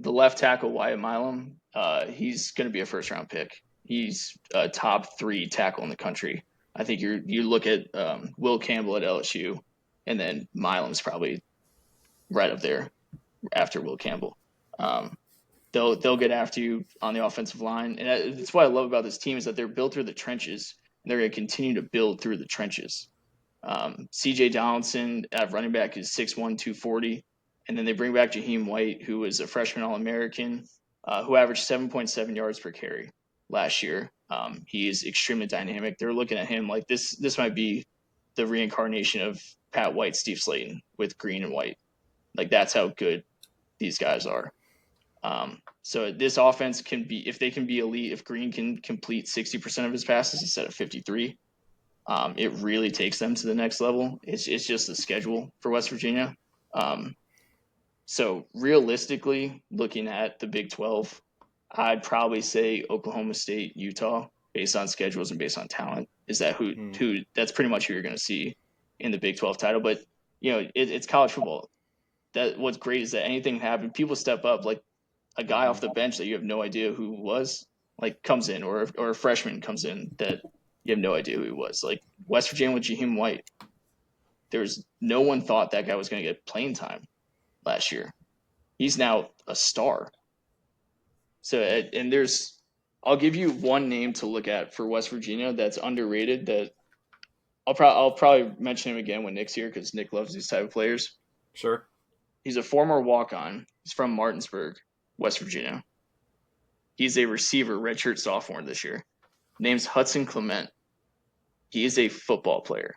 The left tackle, Wyatt Milam, he's going to be a first-round pick. He's a top 3 tackle in the country. I think you look at Will Campbell at LSU, and then Milam's probably right up there after Will Campbell. They'll get after you on the offensive line, and that's what I love about this team is that they're built through the trenches, and they're going to continue to build through the trenches. C.J. Donaldson at running back is 6'1", 240, and then they bring back Jaheim White, who was a freshman All-American, who averaged 7.7 yards per carry last year. He is extremely dynamic. They're looking at him like this might be the reincarnation of Pat White, Steve Slayton with Green and White. Like that's how good these guys are. So this offense can be, if they can be elite, if Green can complete 60% of his passes instead of 53, it really takes them to the next level. It's just the schedule for West Virginia. So realistically, looking at the Big 12, I'd probably say Oklahoma State, Utah, based on schedules and based on talent, is that who that's pretty much who you're going to see in the Big 12 title. But it's college football. That what's great is that anything can happen. People step up, like a guy off the bench that you have no idea who was, like comes in, or a freshman comes in that you have no idea who he was. Like West Virginia with Jaheim White, there's no one thought that guy was going to get playing time last year. He's now a star. So, and I'll give you one name to look at for West Virginia that's underrated. That I'll probably mention him again when Nick's here because Nick loves these type of players. Sure. He's a former walk-on. He's from Martinsburg, West Virginia. He's a receiver, redshirt sophomore this year. Name's Hudson Clement. He is a football player.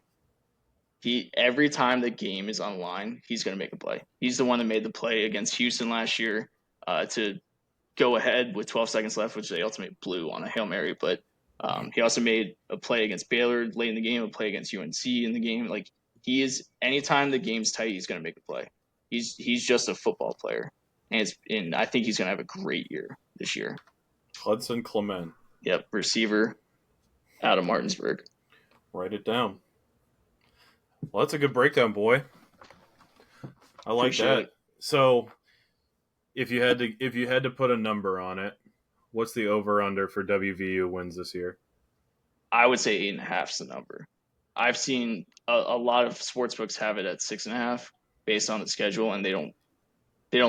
Every time the game is online, he's going to make a play. He's the one that made the play against Houston last year to go ahead with 12 seconds left, which they ultimately blew on a Hail Mary. But He also made a play against Baylor late in the game, a play against UNC in the game. Like, he is, anytime the game's tight, he's going to make a play. He's just a football player, and I think he's going to have a great year this year. Hudson Clement. Yep, receiver out of Martinsburg. Write it down. Well, that's a good breakdown, boy. I like Appreciate that. it. So, if you had to put a number on it, what's the over/under for WVU wins this year? I would say 8.5 is the number. I've seen a lot of sportsbooks have it at 6.5 based on the schedule, and they don't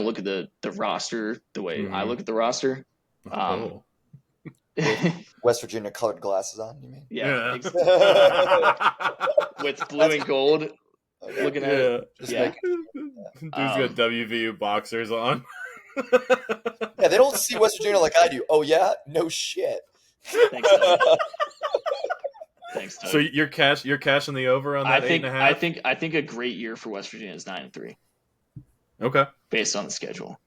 look at the roster the way I look at the roster. West Virginia colored glasses on, you mean? Yeah. With blue and gold. Looking at it. Dude's got WVU boxers on. Yeah, they don't see West Virginia like I do. Oh yeah? No shit. Thanks, Doug. Thanks, Doug. So you're cashing the over on that 8.5? I think a great year for West Virginia is 9-3. Okay. Based on the schedule.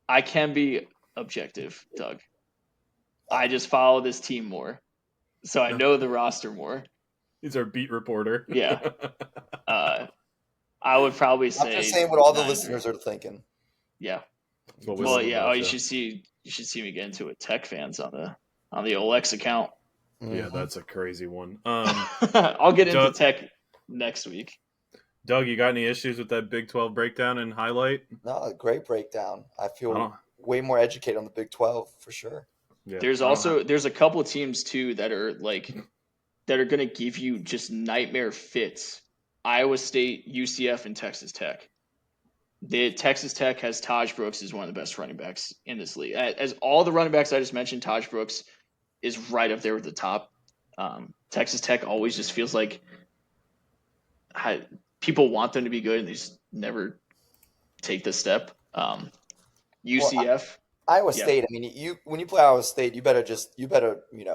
I can be objective, Doug. I just follow this team more. So I know the roster more. He's our beat reporter. Yeah. I would probably say I'm just saying what all the listeners are thinking. Yeah. Well, yeah. Oh, you should see me get into it. Tech fans on the OLX account. Yeah, that's a crazy one. I'll get into Tech next week. Doug, you got any issues with that Big 12 breakdown and highlight? No, a great breakdown. I feel way more educated on the Big 12 for sure. Yeah, there's a couple of teams too that are going to give you just nightmare fits. Iowa State, UCF, and Texas Tech. Texas Tech has Taj Brooks as one of the best running backs in this league. As all the running backs I just mentioned, Taj Brooks is right up there with the top. Texas Tech always just feels like people want them to be good and they just never take the step. UCF. Iowa State. I mean, when you play Iowa State, you better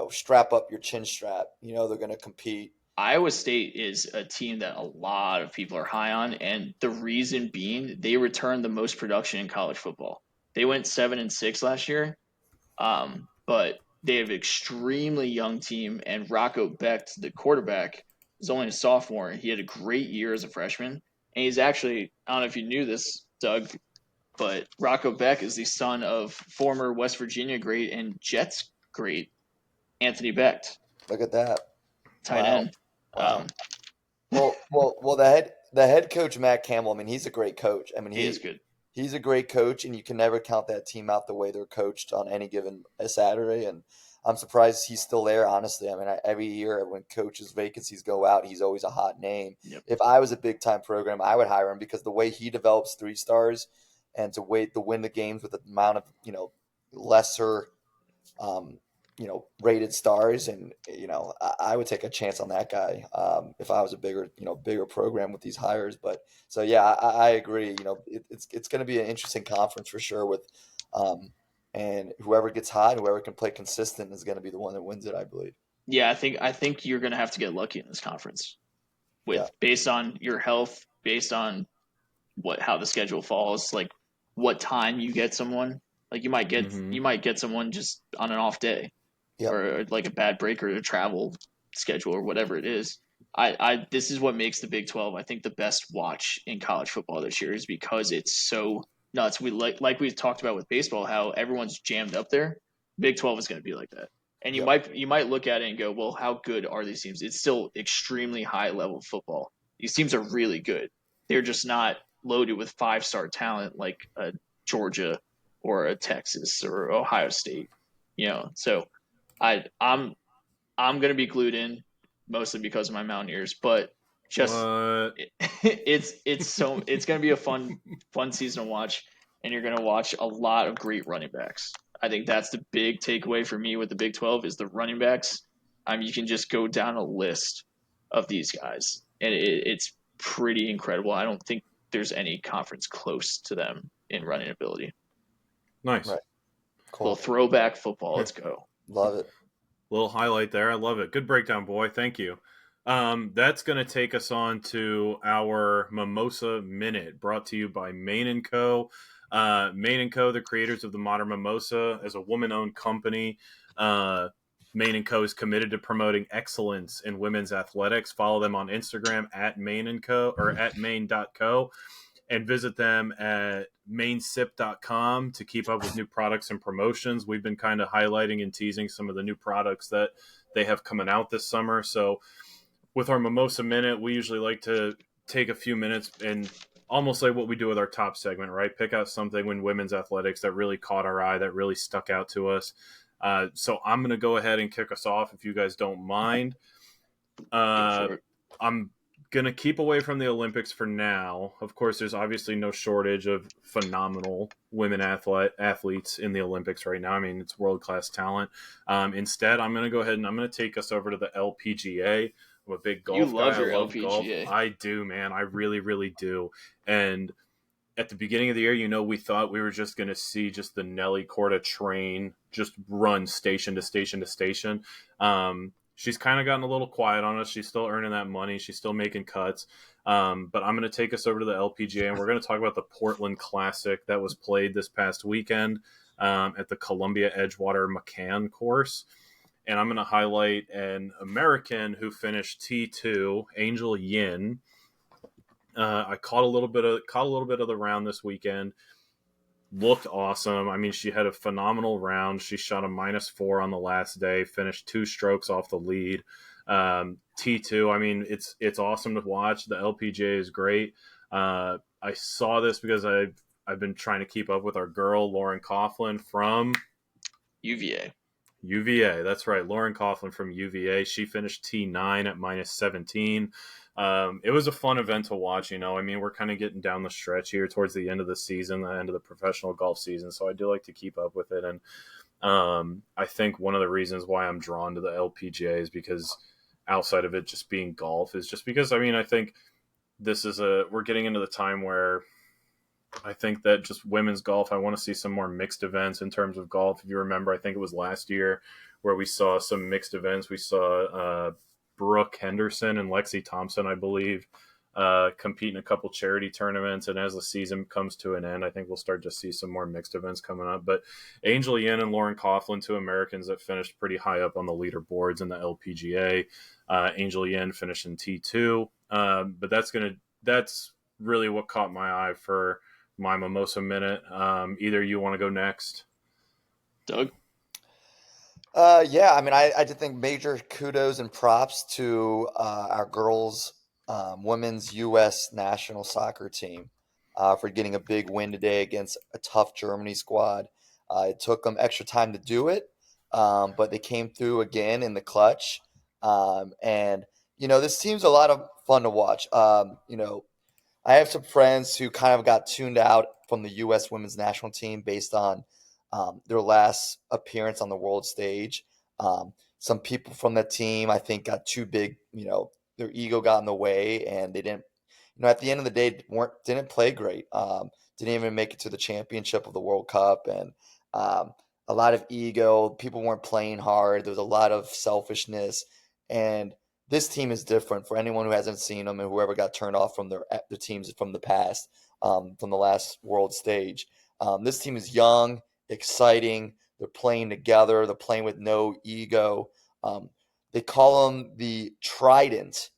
strap up your chin strap. You know they're going to compete. Iowa State is a team that a lot of people are high on, and the reason being they returned the most production in college football. They went 7-6 last year, but they have an extremely young team, and Rocco Becht, the quarterback, is only a sophomore. He had a great year as a freshman, and he's actually, I don't know if you knew this, Doug, but Rocco Becht is the son of former West Virginia great and Jets great Anthony Becht. Look at that. Tight end. Wow. Well, the head coach Matt Campbell. I mean, he's a great coach. I mean, he is good. He's a great coach, and you can never count that team out the way they're coached on any given Saturday. And I'm surprised he's still there. Honestly, I mean, every year when coaches' vacancies go out, he's always a hot name. Yep. If I was a big time program, I would hire him because the way he develops 3 stars and to win the games with the amount of lesser rated stars, and I would take a chance on that guy if I was a bigger program with these hires. But so yeah, I agree. It's going to be an interesting conference for sure with and whoever gets hot, whoever can play consistent is going to be the one that wins it, I believe. Yeah, I think you're going to have to get lucky in this conference based on your health, based on how the schedule falls, like what time you get someone. Like you might get someone just on an off day. Yep. Or like a bad break or a travel schedule or whatever it is. This is what makes the Big 12, I think, the best watch in college football this year is because it's so nuts. We like we talked about with baseball, how everyone's jammed up there. Big 12 is going to be like that. And you might look at it and go, well, how good are these teams? It's still extremely high level football. These teams are really good. They're just not loaded with 5-star talent like a Georgia or a Texas or Ohio State. So I'm going to be glued in mostly because of my Mountaineers, but just it's going to be a fun season to watch, and you're going to watch a lot of great running backs. I think that's the big takeaway for me with the Big 12 is the running backs. You can just go down a list of these guys, and it's pretty incredible. I don't think there's any conference close to them in running ability. Nice. Right. Cool. Little throwback football. Let's go. Love it. Little highlight there. I love it. Good breakdown, boy. Thank you. That's going to take us on to our Mimosa Minute, brought to you by Main & Co. Main & Co., the creators of the Modern Mimosa, as a woman-owned company. Maine & Co. is committed to promoting excellence in women's athletics. Follow them on Instagram at Maine & Co. or at Maine.co, and visit them at mainsip.com to keep up with new products and promotions. We've been kind of highlighting and teasing some of the new products that they have coming out this summer. So with our Mimosa Minute, we usually like to take a few minutes and almost like what we do with our top segment, right? Pick out something in women's athletics that really caught our eye, that really stuck out to us. So I'm going to go ahead and kick us off if you guys don't mind. I'm going to keep away from the Olympics for now. Of course, there's obviously no shortage of phenomenal women athletes in the Olympics right now. I mean, it's world-class talent. Instead, I'm going to go ahead and I'm going to take us over to the LPGA. I'm a big golf guy. You love your I love LPGA. golf. I do, man. I really, really do. And at the beginning of the year, we thought we were just going to see just the Nelly Corda train just run station to station to station. She's kind of gotten a little quiet on us. She's still earning that money. She's still making cuts. But I'm going to take us over to the LPGA, and we're going to talk about the Portland Classic that was played this past weekend at the Columbia Edgewater McCann course. And I'm going to highlight an American who finished T2, Angel Yin. I caught a little bit of the round this weekend. Looked awesome. I mean, she had a phenomenal round. She shot a -4 on the last day, finished 2 strokes off the lead. T2, I mean, it's awesome to watch. The LPGA is great. I saw this because I've been trying to keep up with our girl, Lauren Coughlin from UVA. UVA, that's right. Lauren Coughlin from UVA. She finished T9 at -17. It was a fun event to watch. I mean, we're kind of getting down the stretch here towards the end of the season, the end of the professional golf season. So I do like to keep up with it. And I think one of the reasons why I'm drawn to the LPGA is because outside of it just being golf is just because, I mean, I think we're getting into the time where I think that just women's golf, I want to see some more mixed events in terms of golf. If you remember, I think it was last year where we saw some mixed events. We saw Brooke Henderson and Lexi Thompson, I believe, compete in a couple charity tournaments. And as the season comes to an end, I think we'll start to see some more mixed events coming up. But Angel Yin and Lauren Coughlin, 2 Americans that finished pretty high up on the leaderboards in the LPGA. Angel Yin finished in T2. But that's really what caught my eye for my Mimosa Minute. Either you want to go next? Doug? Yeah, I mean, I did think major kudos and props to our girls' women's U.S. national soccer team for getting a big win today against a tough Germany squad. It took them extra time to do it, but they came through again in the clutch. And, this team's a lot of fun to watch. I have some friends who kind of got tuned out from the U.S. women's national team based on their last appearance on the world stage. Some people from that team, I think, got too big. Their ego got in the way, and they didn't. At the end of the day, didn't play great. Didn't even make it to the championship of the World Cup, and a lot of ego. People weren't playing hard. There was a lot of selfishness, and this team is different. For anyone who hasn't seen them and whoever got turned off from their teams from the past, from the last world stage. This team is young, exciting. They're playing together. They're playing with no ego. They call them the Trident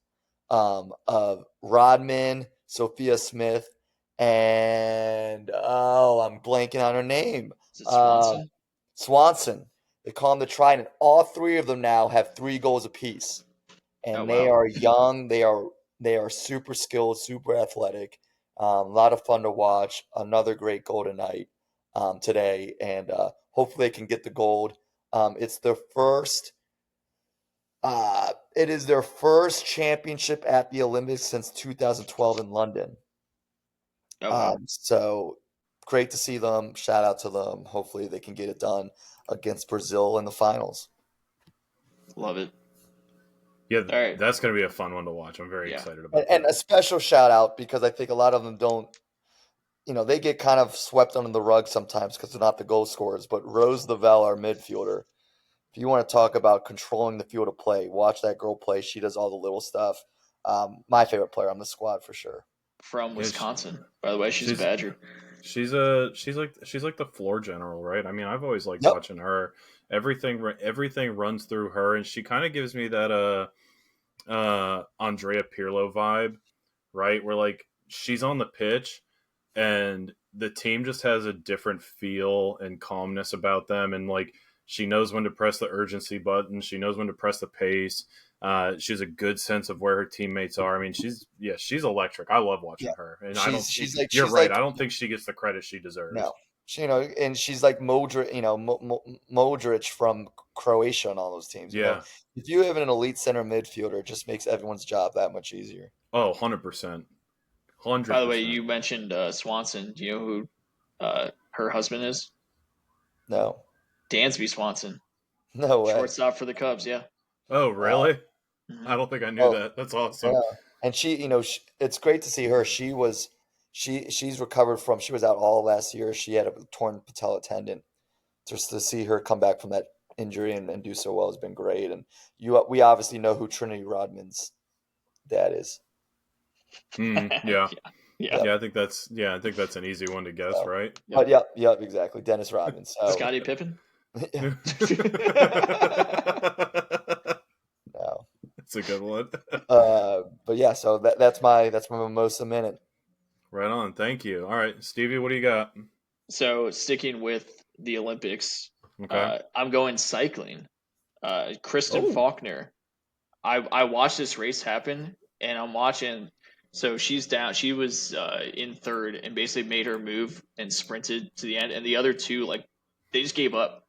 of Rodman, Sophia Smith, and I'm blanking on her name. Is it Swanson? Swanson. They call them the Trident. All 3 of them now have 3 goals apiece. And they are young. They are super skilled, super athletic. A lot of fun to watch. Another great golden night today, and hopefully they can get the gold. It's their first. It is their first championship at the Olympics since 2012 in London. Oh, wow. So great to see them. Shout out to them. Hopefully they can get it done against Brazil in the finals. Love it. Yeah, right. That's going to be a fun one to watch. I'm very excited about it. And a special shout out because I think a lot of them don't, they get kind of swept under the rug sometimes because they're not the goal scorers. But Rose Lavelle, our midfielder, if you want to talk about controlling the field of play, watch that girl play. She does all the little stuff. My favorite player on the squad for sure. From Wisconsin, by the way, she's a Badger. She's like the floor general, right? I mean, I've always liked watching her. everything runs through her, and she kind of gives me that Andrea Pirlo vibe, right? Where like she's on the pitch and the team just has a different feel and calmness about them, and like she knows when to press the urgency button, she knows when to press the pace. She has a good sense of where her teammates are. I mean, she's electric. I love watching Yeah, her, and I don't. she's You're she's right. like I don't think she gets the credit she deserves. no, and she's like Modric, Modric from Croatia and all those teams. Yeah. If you have an elite center midfielder, it just makes everyone's job that much easier. Oh, 100%. By the way, 100%. you mentioned Swanson. Do you know who her husband is? No, Dansby Swanson, no way. shortstop for the Cubs. Yeah. Oh, really? Mhm. I don't think I knew Oh, that. That's awesome. yeah. And it's great to see her. She's recovered from. She was out all last year. She had a torn patella tendon. Just to see her come back from that injury and do so well has been great. And we obviously know who Trinity Rodman's dad is. Yeah. Yeah. Yeah, I think that's an easy one to guess, So, right? but yep, exactly. Dennis Rodman. So Scottie Pippen. no, It's a good one. but yeah. So that's my mimosa minute. Right on. Thank you. All right, Stevie, what do you got? So sticking with the Olympics, Okay. I'm going cycling. Kristen Oh. Faulkner. I watched this race happen, and I'm watching. So she's down. She was in third, and basically made her move and sprinted to the end. And the other two, like, they just gave up.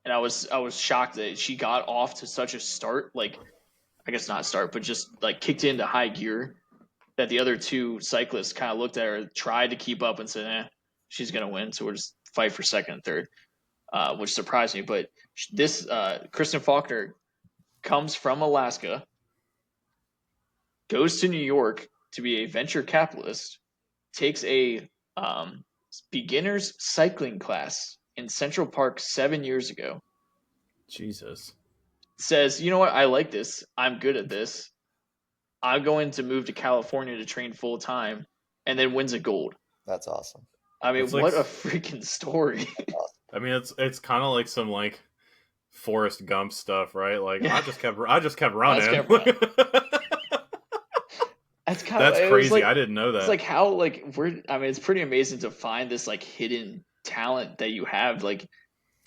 And I was shocked that she got off to such a start. Like, I guess not start, but just like kicked into high gear. That the other two cyclists kind of looked at her, tried to keep up, and said, she's gonna win. So we'll just fight for second and third," which surprised me. But this Kristen Faulkner comes from Alaska, goes to New York to be a venture capitalist, takes a beginner's cycling class in Central Park 7 years ago, Jesus. says, you know what, I like this. I'm good at this. I'm going to move to California to train full time, and then wins a gold. That's awesome. I mean, It's like- what a freaking story. I mean, it's kind of like some like Forrest Gump stuff, right? Like Yeah. I just kept running. I just kept running. That's kind of That's crazy. Like, I didn't know that. It's like how like I mean, it's pretty amazing to find this like hidden talent that you have, like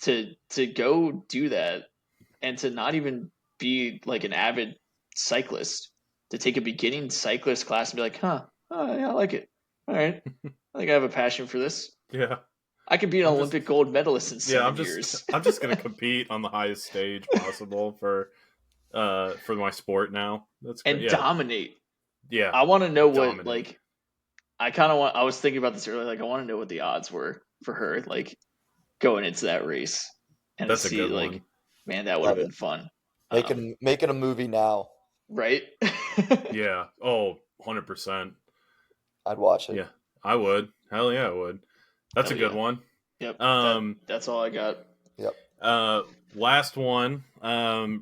to go do that and to not even be like an avid cyclist, to take a beginning cyclist class and be like, oh yeah, I like it. All right, I think I have a passion for this. Yeah. I could be an Olympic gold medalist in 7 years. I'm just gonna compete on the highest stage possible for my sport now. That's great. And dominate. Yeah. I want to know Dominate. what like. I was thinking about this earlier. Like, I want to know what the odds were for her, like going into that race, and That's to a see, good like, one. man, that would have been fun. Making a movie now. Right? Yeah. Oh, 100%. I'd watch it. Yeah, I would. Hell yeah, I would. That's Hell a good yeah. one. Yep. That's all I got. Yep. Last one,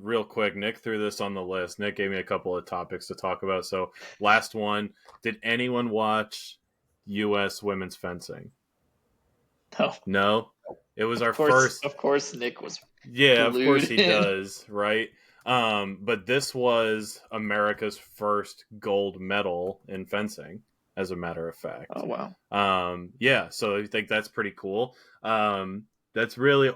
real quick. Nick threw this on the list. Nick gave me a couple of topics to talk about. So, last one. Did anyone watch U.S. women's fencing? No. No? It was our first. Of course, Nick was. Yeah, of course he glued in. does, right? But this was America's first gold medal in fencing, as a matter of fact. Oh, wow. Yeah, so I think that's pretty cool. That's really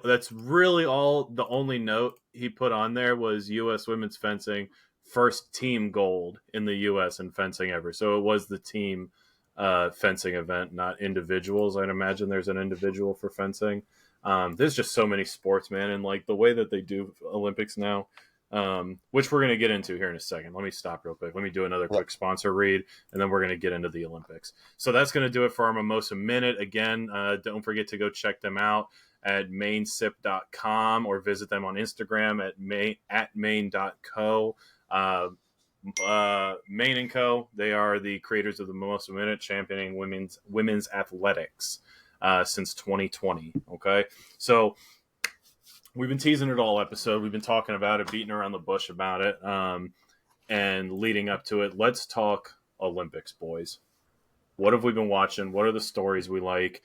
all. The only note he put on there was U.S. women's fencing first team gold in the U.S. in fencing ever. So it was the team fencing event, not individuals. I'd imagine there's an individual for fencing. There's just so many sports, man, and like the way that they do Olympics now, which we're going to get into here in a second. Let me stop real quick. Let me do another quick sponsor read, and then we're going to get into the Olympics. So that's going to do it for our Mimosa Minute. Again, don't forget to go check them out at mainsip.com or visit them on Instagram at main.co. Main & Co. They are the creators of the Mimosa Minute, championing women's athletics since 2020. Okay, so we've been teasing it all episode. We've been talking about it, beating around the bush about it, and leading up to it. Let's talk Olympics, boys. What have we been watching? What are the stories we like?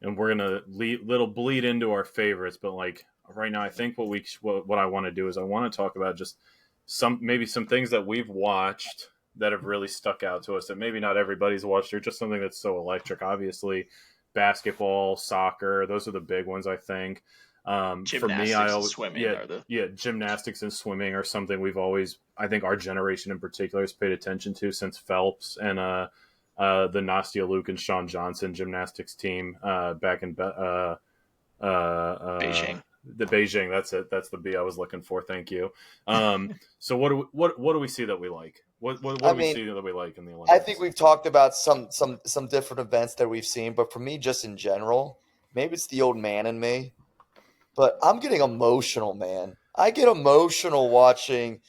and we're gonna little bleed into our favorites. But like right now, I think what I want to do is I want to talk about just maybe some things that we've watched that have really stuck out to us that maybe not everybody's watched, or just something that's so electric. Obviously, basketball, soccer, those are the big ones, I think. For me, Gymnastics and swimming are the gymnastics and swimming are something we've always, I think our generation in particular, has paid attention to since Phelps and the Nastia Luke and Sean Johnson gymnastics team back in Beijing. the Beijing. That's it. That's the B I was looking for. Thank you. So what do we see that we like? What I do we mean, see that we like in the I Olympics? think we've talked about some different events that we've seen, but for me, just in general, maybe it's the old man in me, but I'm getting emotional, man. I get emotional watching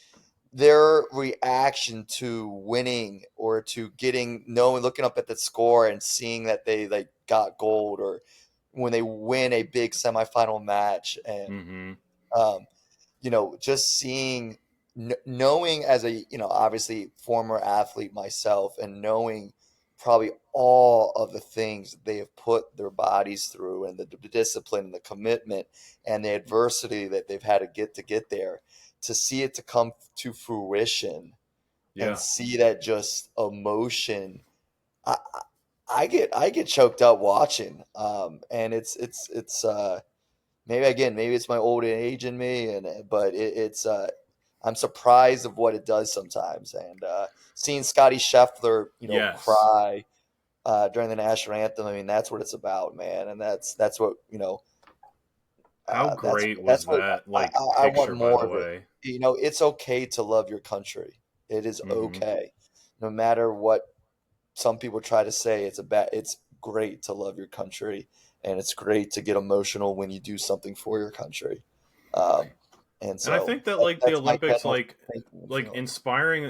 their reaction to winning or to knowing, looking up at the score and seeing that they like got gold, or when they win a big semifinal match. And Mm-hmm. um, just seeing, knowing as a, obviously former athlete myself, and knowing probably all of the things they have put their bodies through, and the discipline and the commitment and the adversity that they've had to get there, to see it to come to fruition and Yeah. see that just emotion. I, I get choked up watching, and it's maybe it's my old age in me, but it's I'm surprised of what it does sometimes. And seeing Scotty Scheffler, Yes. cry during the national anthem, I mean, that's what it's about, man. And that's what, How that's great that's was what that like I want picture, by more the of it. way? It's okay to love your country. It is Mm-hmm. okay, no matter what some people try to say. It's great to love your country, and it's great to get emotional when you do something for your country. Um, and And I so think that like the that's my Olympics, general feeling.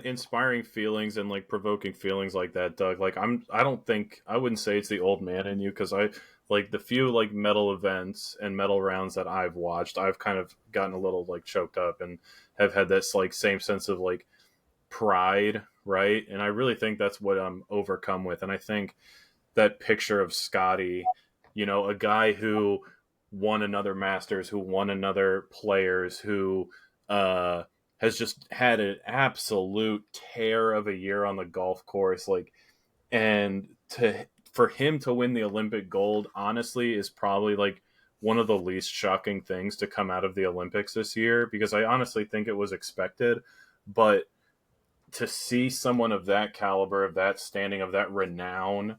inspiring feelings and like provoking feelings like that, Doug. Like I don't think I wouldn't say it's the old man in you, because I like the few like medal events and medal rounds that I've watched, I've kind of gotten a little like choked up and have had this like same sense of like pride, right? And I really think that's what I'm overcome with. And I think that picture of Scotty, a guy who won another Masters, who won another Players, who uh, has just had an absolute tear of a year on the golf course, like, and for him to win the Olympic gold, honestly, is probably like one of the least shocking things to come out of the Olympics this year, because I honestly think it was expected, but to see someone of that caliber, of that standing, of that renown,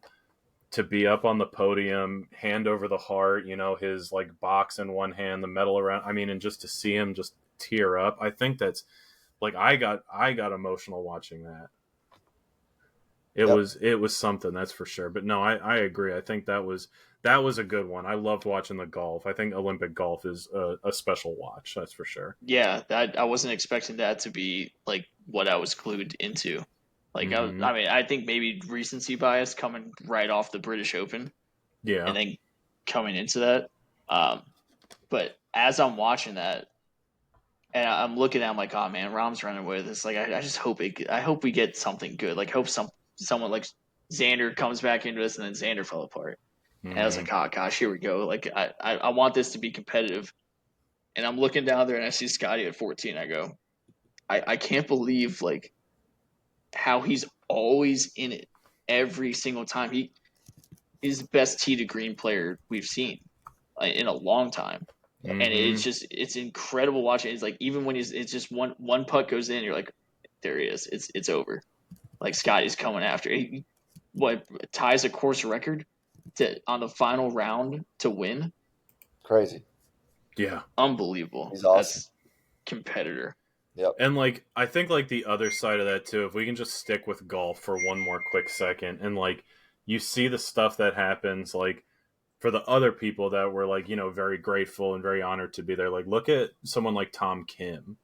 to be up on the podium, hand over the heart, his like box in one hand, the medal around. I mean, and just to see him just tear up, I think that's like I got emotional watching that. Yep. It was something, that's for sure. But no, I agree. I think that was a good one. I loved watching the golf. I think Olympic golf is a special watch. That's for sure. Yeah, I wasn't expecting that to be like what I was glued into. Like Mm-hmm. I mean, I think maybe recency bias coming right off the British Open Yeah. and then coming into that. Um, but as I'm watching that, and I'm looking at, I'm like, oh man, Rom's running with this. Like, I just I hope we get something good. Like, hope someone like Xander comes back into this, and then Xander fell apart. And I was Mm-hmm. like, oh gosh, here we go. Like, I want this to be competitive. And I'm looking down there, and I see Scotty at 14. I go, I can't believe like how he's always in it every single time. He is the best tee to green player we've seen in a long time. And Mm-hmm. it's incredible watching. It's like even when it's just one putt goes in, you're like, there he is. It's over. Like Scotty's coming after. What ties a course record to on the final round to win? Crazy. Yeah. Unbelievable. He's awesome. That's competitor. Yep. And like I think like the other side of that too, if we can just stick with golf for one more quick second, and like you see the stuff that happens, like for the other people that were like, very grateful and very honored to be there. Like look at someone like Tom Kim,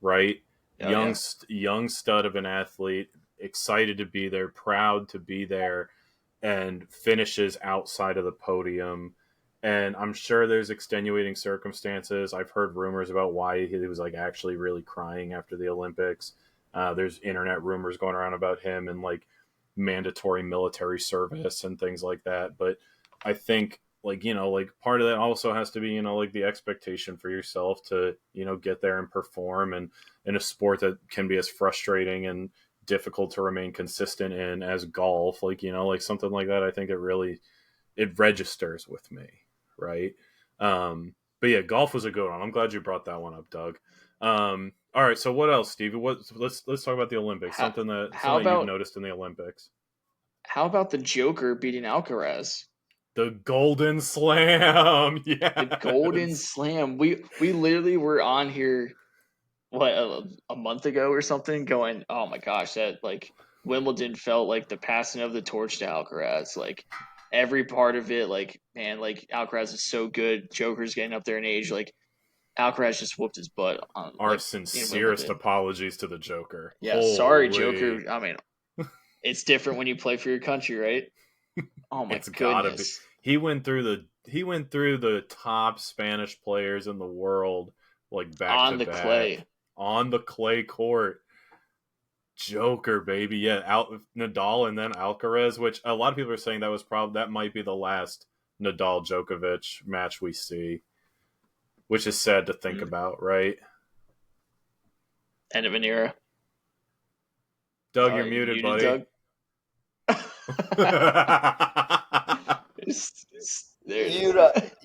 right? Oh yeah. Young stud of an athlete, excited to be there, proud to be there, and finishes outside of the podium. And I'm sure there's extenuating circumstances. I've heard rumors about why he was like actually really crying after the Olympics. There's internet rumors going around about him and like mandatory military service and things like that. But I think like, like part of that also has to be, like the expectation for yourself to, get there and perform, and in a sport that can be as frustrating and difficult to remain consistent in as golf, like, like something like that. I think it registers with me. Right. But yeah, golf was a good one. I'm glad you brought that one up, Doug. All right. So what else, Stevie? Let's talk about the Olympics. How, Something how that you've about noticed in the Olympics. how about the Joker beating Alcaraz? The Golden Slam. The Golden Yes. Slam. We literally were on here what a month ago or something, going, oh my gosh, that like Wimbledon felt like the passing of the torch to Alcaraz. Like every part of it, like man, like Alcaraz is so good. Joker's getting up there in age. Like Alcaraz just whooped his butt on Our like in sincerest Wimbledon. apologies to the Joker. Yeah, sorry, Holy. Joker. I mean, it's different when you play for your country, right? Oh my It's gotta be. goodness. He went through the top Spanish players in the world, like back On to the back clay. on the clay court. Joker, baby. Yeah, Nadal and then Alcaraz, which a lot of people are saying that might be the last Nadal Djokovic match we see, which is sad to think about, right? End of an era. Doug, you're You muted, muted, buddy. Doug? There it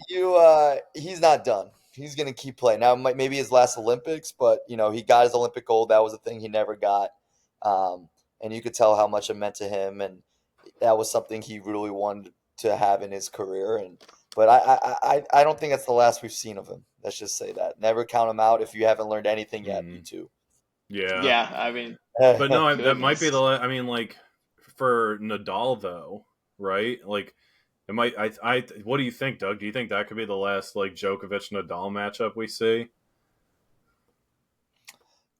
You, is. he's not done. He's gonna keep playing. Now, maybe his last Olympics, but he got his Olympic gold. That was a thing he never got, and you could tell how much it meant to him, and that was something he really wanted to have in his career. But I don't think that's the last we've seen of him. Let's just say that. Never count him out. If you haven't learned anything yet, you too. Yeah. Yeah, I mean, But no, that might be goodness. I mean, like, for Nadal though, right? Like, it might. What do you think, Doug? Do you think that could be the last like Djokovic Nadal matchup we see?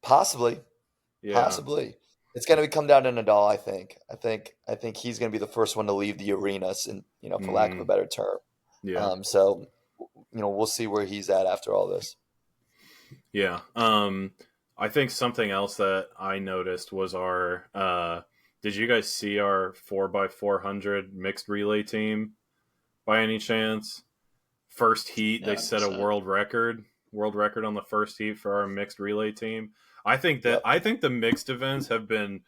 Possibly. Yeah. Possibly. It's going to come down to Nadal, I think. I think he's going to be the first one to leave the arenas, and for lack of a better term. Yeah. So, we'll see where he's at after all this. Yeah. I think something else that I noticed was our. Did you guys see our 4x400 mixed relay team by any chance? First heat, they set a world record on the first heat for our mixed relay team. I think the mixed events have been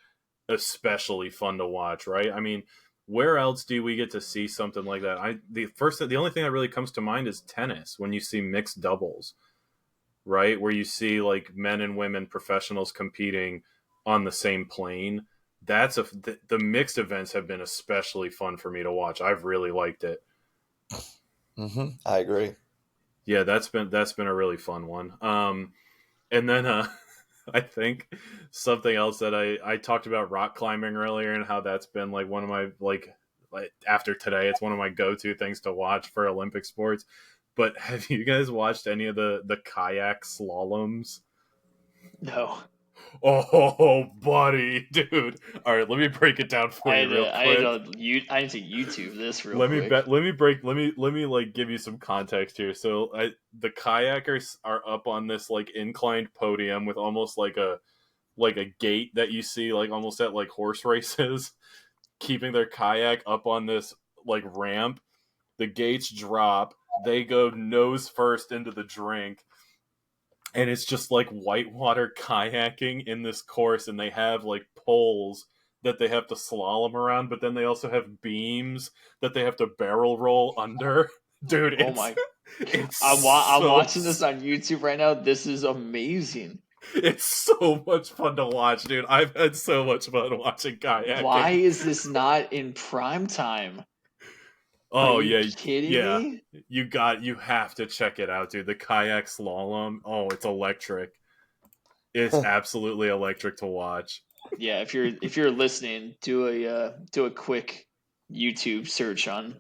especially fun to watch, right? I mean, where else do we get to see something like that? The only thing that really comes to mind is tennis, when you see mixed doubles, right? Where you see like men and women professionals competing on the same plane. The mixed events have been especially fun for me to watch. I've really liked it. I agree. Yeah, that's been a really fun one. And then I think something else that I talked about rock climbing earlier, and how that's been like one of my like after today, it's one of my go-to things to watch for Olympic sports. But have you guys watched any of the kayak slaloms? No. Oh, buddy, dude. All right, let me break it down for you real quick. I need to YouTube this real Let quick. me like give you some context here. So the kayakers are up on this like inclined podium with almost like a gate that you see like almost at like horse races, keeping their kayak up on this like ramp. The gates drop, they go nose first into the drink, and it's just like whitewater kayaking in this course, and they have like poles that they have to slalom around, but then they also have beams that they have to barrel roll under. Dude, I'm watching this on YouTube right now. This is amazing. It's so much fun to watch, dude. I've had so much fun watching kayaking. Why is this not in prime time? Oh, Are you yeah, kidding me? You have to check it out, dude. The kayak slalom. Oh, it's electric. It's absolutely electric to watch. Yeah, if you're listening, do a quick YouTube search on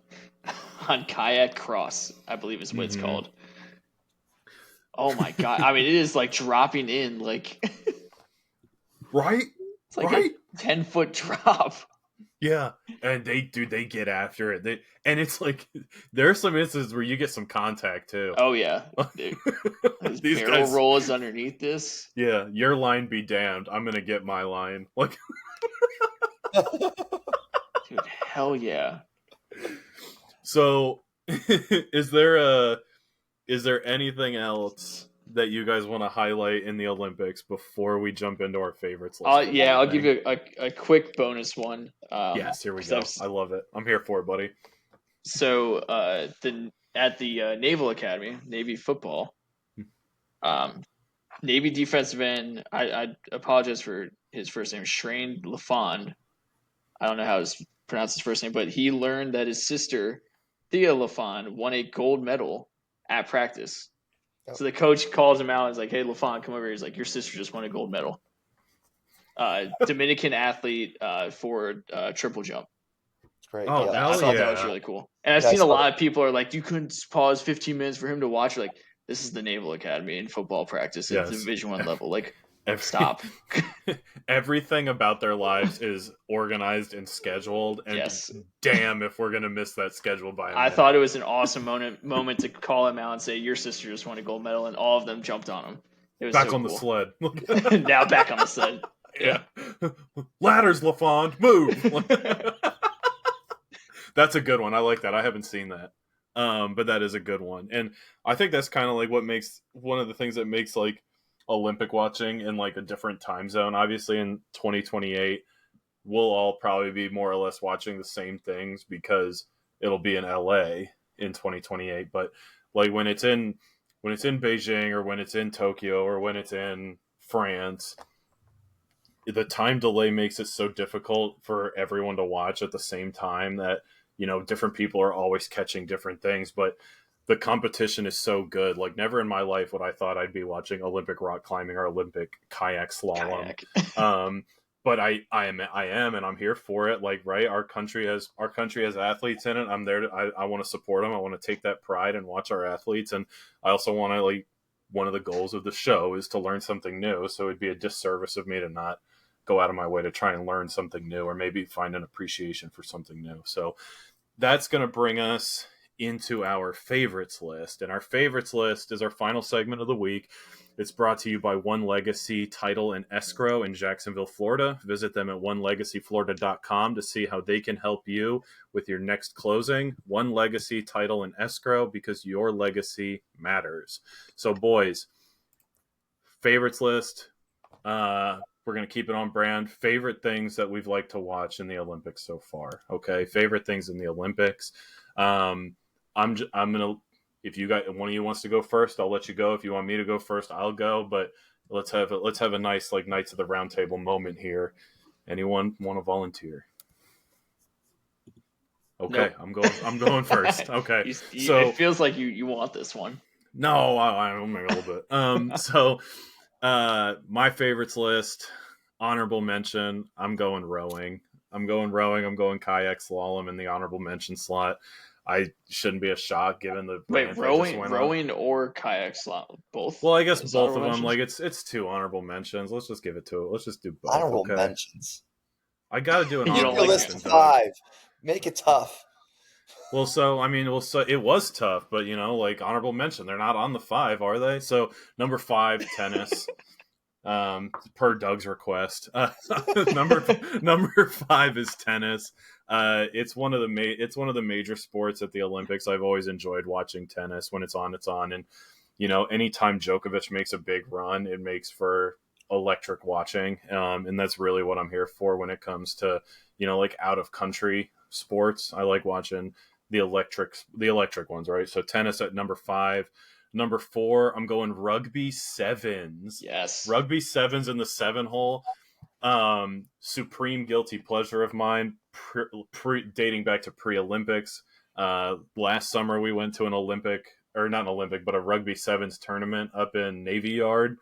kayak cross, I believe is what it's called. Oh my god! I mean, it is like dropping in, like right. It's like a 10-foot drop. Yeah, and they get after it. And it's like there are some instances where you get some contact too. Oh yeah, his These barrel guys, roll is underneath this. Yeah, your line be damned. I'm gonna get my line. Like, dude, hell yeah. So Is there anything else that you guys want to highlight in the Olympics before we jump into our favorites list for the Yeah, I'll give evening? you a quick bonus one. Yes, here we 'Cause go. I love it. I'm here for it, buddy. so at the Naval Academy, Navy football, um, Navy defensive end. I apologize for his first name, Shane LaFond. I don't know how to pronounce his first name, but he learned that his sister, Thea LaFond, won a gold medal at practice. Yep. So the coach calls him out and is like, "Hey, LaFond, come over here." He's like, "Your sister just won a gold medal." Dominican athlete for triple jump. It's great. Oh, Yeah, I hell thought that was yeah. really cool. And I've Yeah, I seen a saw lot of people are like, "You couldn't pause 15 minutes for him to watch." Like, this is the Naval Academy in football practice at Yes. Division I level. Like, Every, stop. Everything about their lives is organized and scheduled, and Yes. damn if we're gonna miss that schedule by a I minute. thought it was an awesome moment to call him out and say, "Your sister just won a gold medal," and all of them jumped on him. It was Back so on the cool. sled. Now back on the sled. Yeah. Ladders, LaFond, move. That's a good one. I like that. I haven't seen that. But that is a good one. And I think that's kind of like what makes one of the things that makes like Olympic watching in like a different time zone. Obviously in 2028, we'll all probably be more or less watching the same things because it'll be in LA in 2028. But like when it's in Beijing or when it's in Tokyo or when it's in France, the time delay makes it so difficult for everyone to watch at the same time that different people are always catching different things, but the competition is so good. Like never in my life would I thought I'd be watching Olympic rock climbing or Olympic kayak slalom. But I am, and I'm here for it. Like, right, our country has athletes in it. I'm there I want to support them. I want to take that pride and watch our athletes, and I also want to, like, one of the goals of the show is to learn something new. So it'd be a disservice of me to not go out of my way to try and learn something new, or maybe find an appreciation for something new. So that's going to bring us into our favorites list. And our favorites list is our final segment of the week. It's brought to you by One Legacy Title and Escrow in Jacksonville, Florida. Visit them at onelegacyflorida.com to see how they can help you with your next closing. One Legacy Title and Escrow, because your legacy matters. So, boys, favorites list. We're going to keep it on brand. Favorite things that we've liked to watch in the Olympics so far. Okay, favorite things in the Olympics. I'm gonna. If you got one of you wants to go first, I'll let you go. If you want me to go first, I'll go. But let's have a nice like Knights of the Round Table moment here. Anyone want to volunteer? Okay, Nope. I'm going first. Okay, so it feels like you want this one. No, I'm maybe a little bit. So my favorites list, honorable mention. I'm going rowing. I'm going kayak slalom in the honorable mention slot. I shouldn't be a shock given the Wait, rant I just went on. rowing or kayak slalom? Both? Well, I guess Those both of honorable them. mentions? Like it's two honorable mentions. Let's just give it to it. Let's just do both. honorable Okay. mentions. I got to do an You Keep don't honorable your like list mention, to Doug. 5. Make it tough. Well, so I mean, so it was tough, but like honorable mention, they're not on the 5, are they? So number 5, tennis. Per Doug's request. Number 5 is tennis. It's one of the major sports at the Olympics. I've always enjoyed watching tennis. When it's on, it's on. And anytime Djokovic makes a big run, it makes for electric watching. And that's really what I'm here for when it comes to like out of country sports. I like watching the electric ones, right? So tennis at number 5. Number 4, I'm going rugby sevens. Yes. Rugby sevens in the 7 hole. Supreme guilty pleasure of mine, dating back to pre-Olympics. Last summer we went to a rugby sevens tournament up in Navy Yard.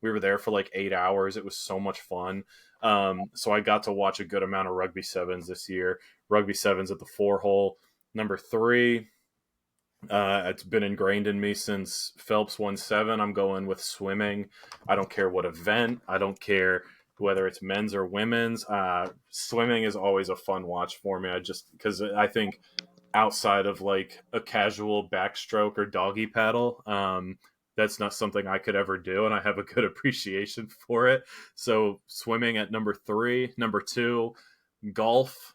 We were there for like 8 hours. It was so much fun. So I got to watch a good amount of rugby sevens this year. Rugby sevens at the 4 hole. Number 3, it's been ingrained in me since Phelps won 7. I'm going with swimming. I don't care what event. I don't care whether it's men's or women's. Swimming is always a fun watch for me. Because I think outside of like a casual backstroke or doggy paddle, that's not something I could ever do, and I have a good appreciation for it. So swimming at number 3. Number 2, golf.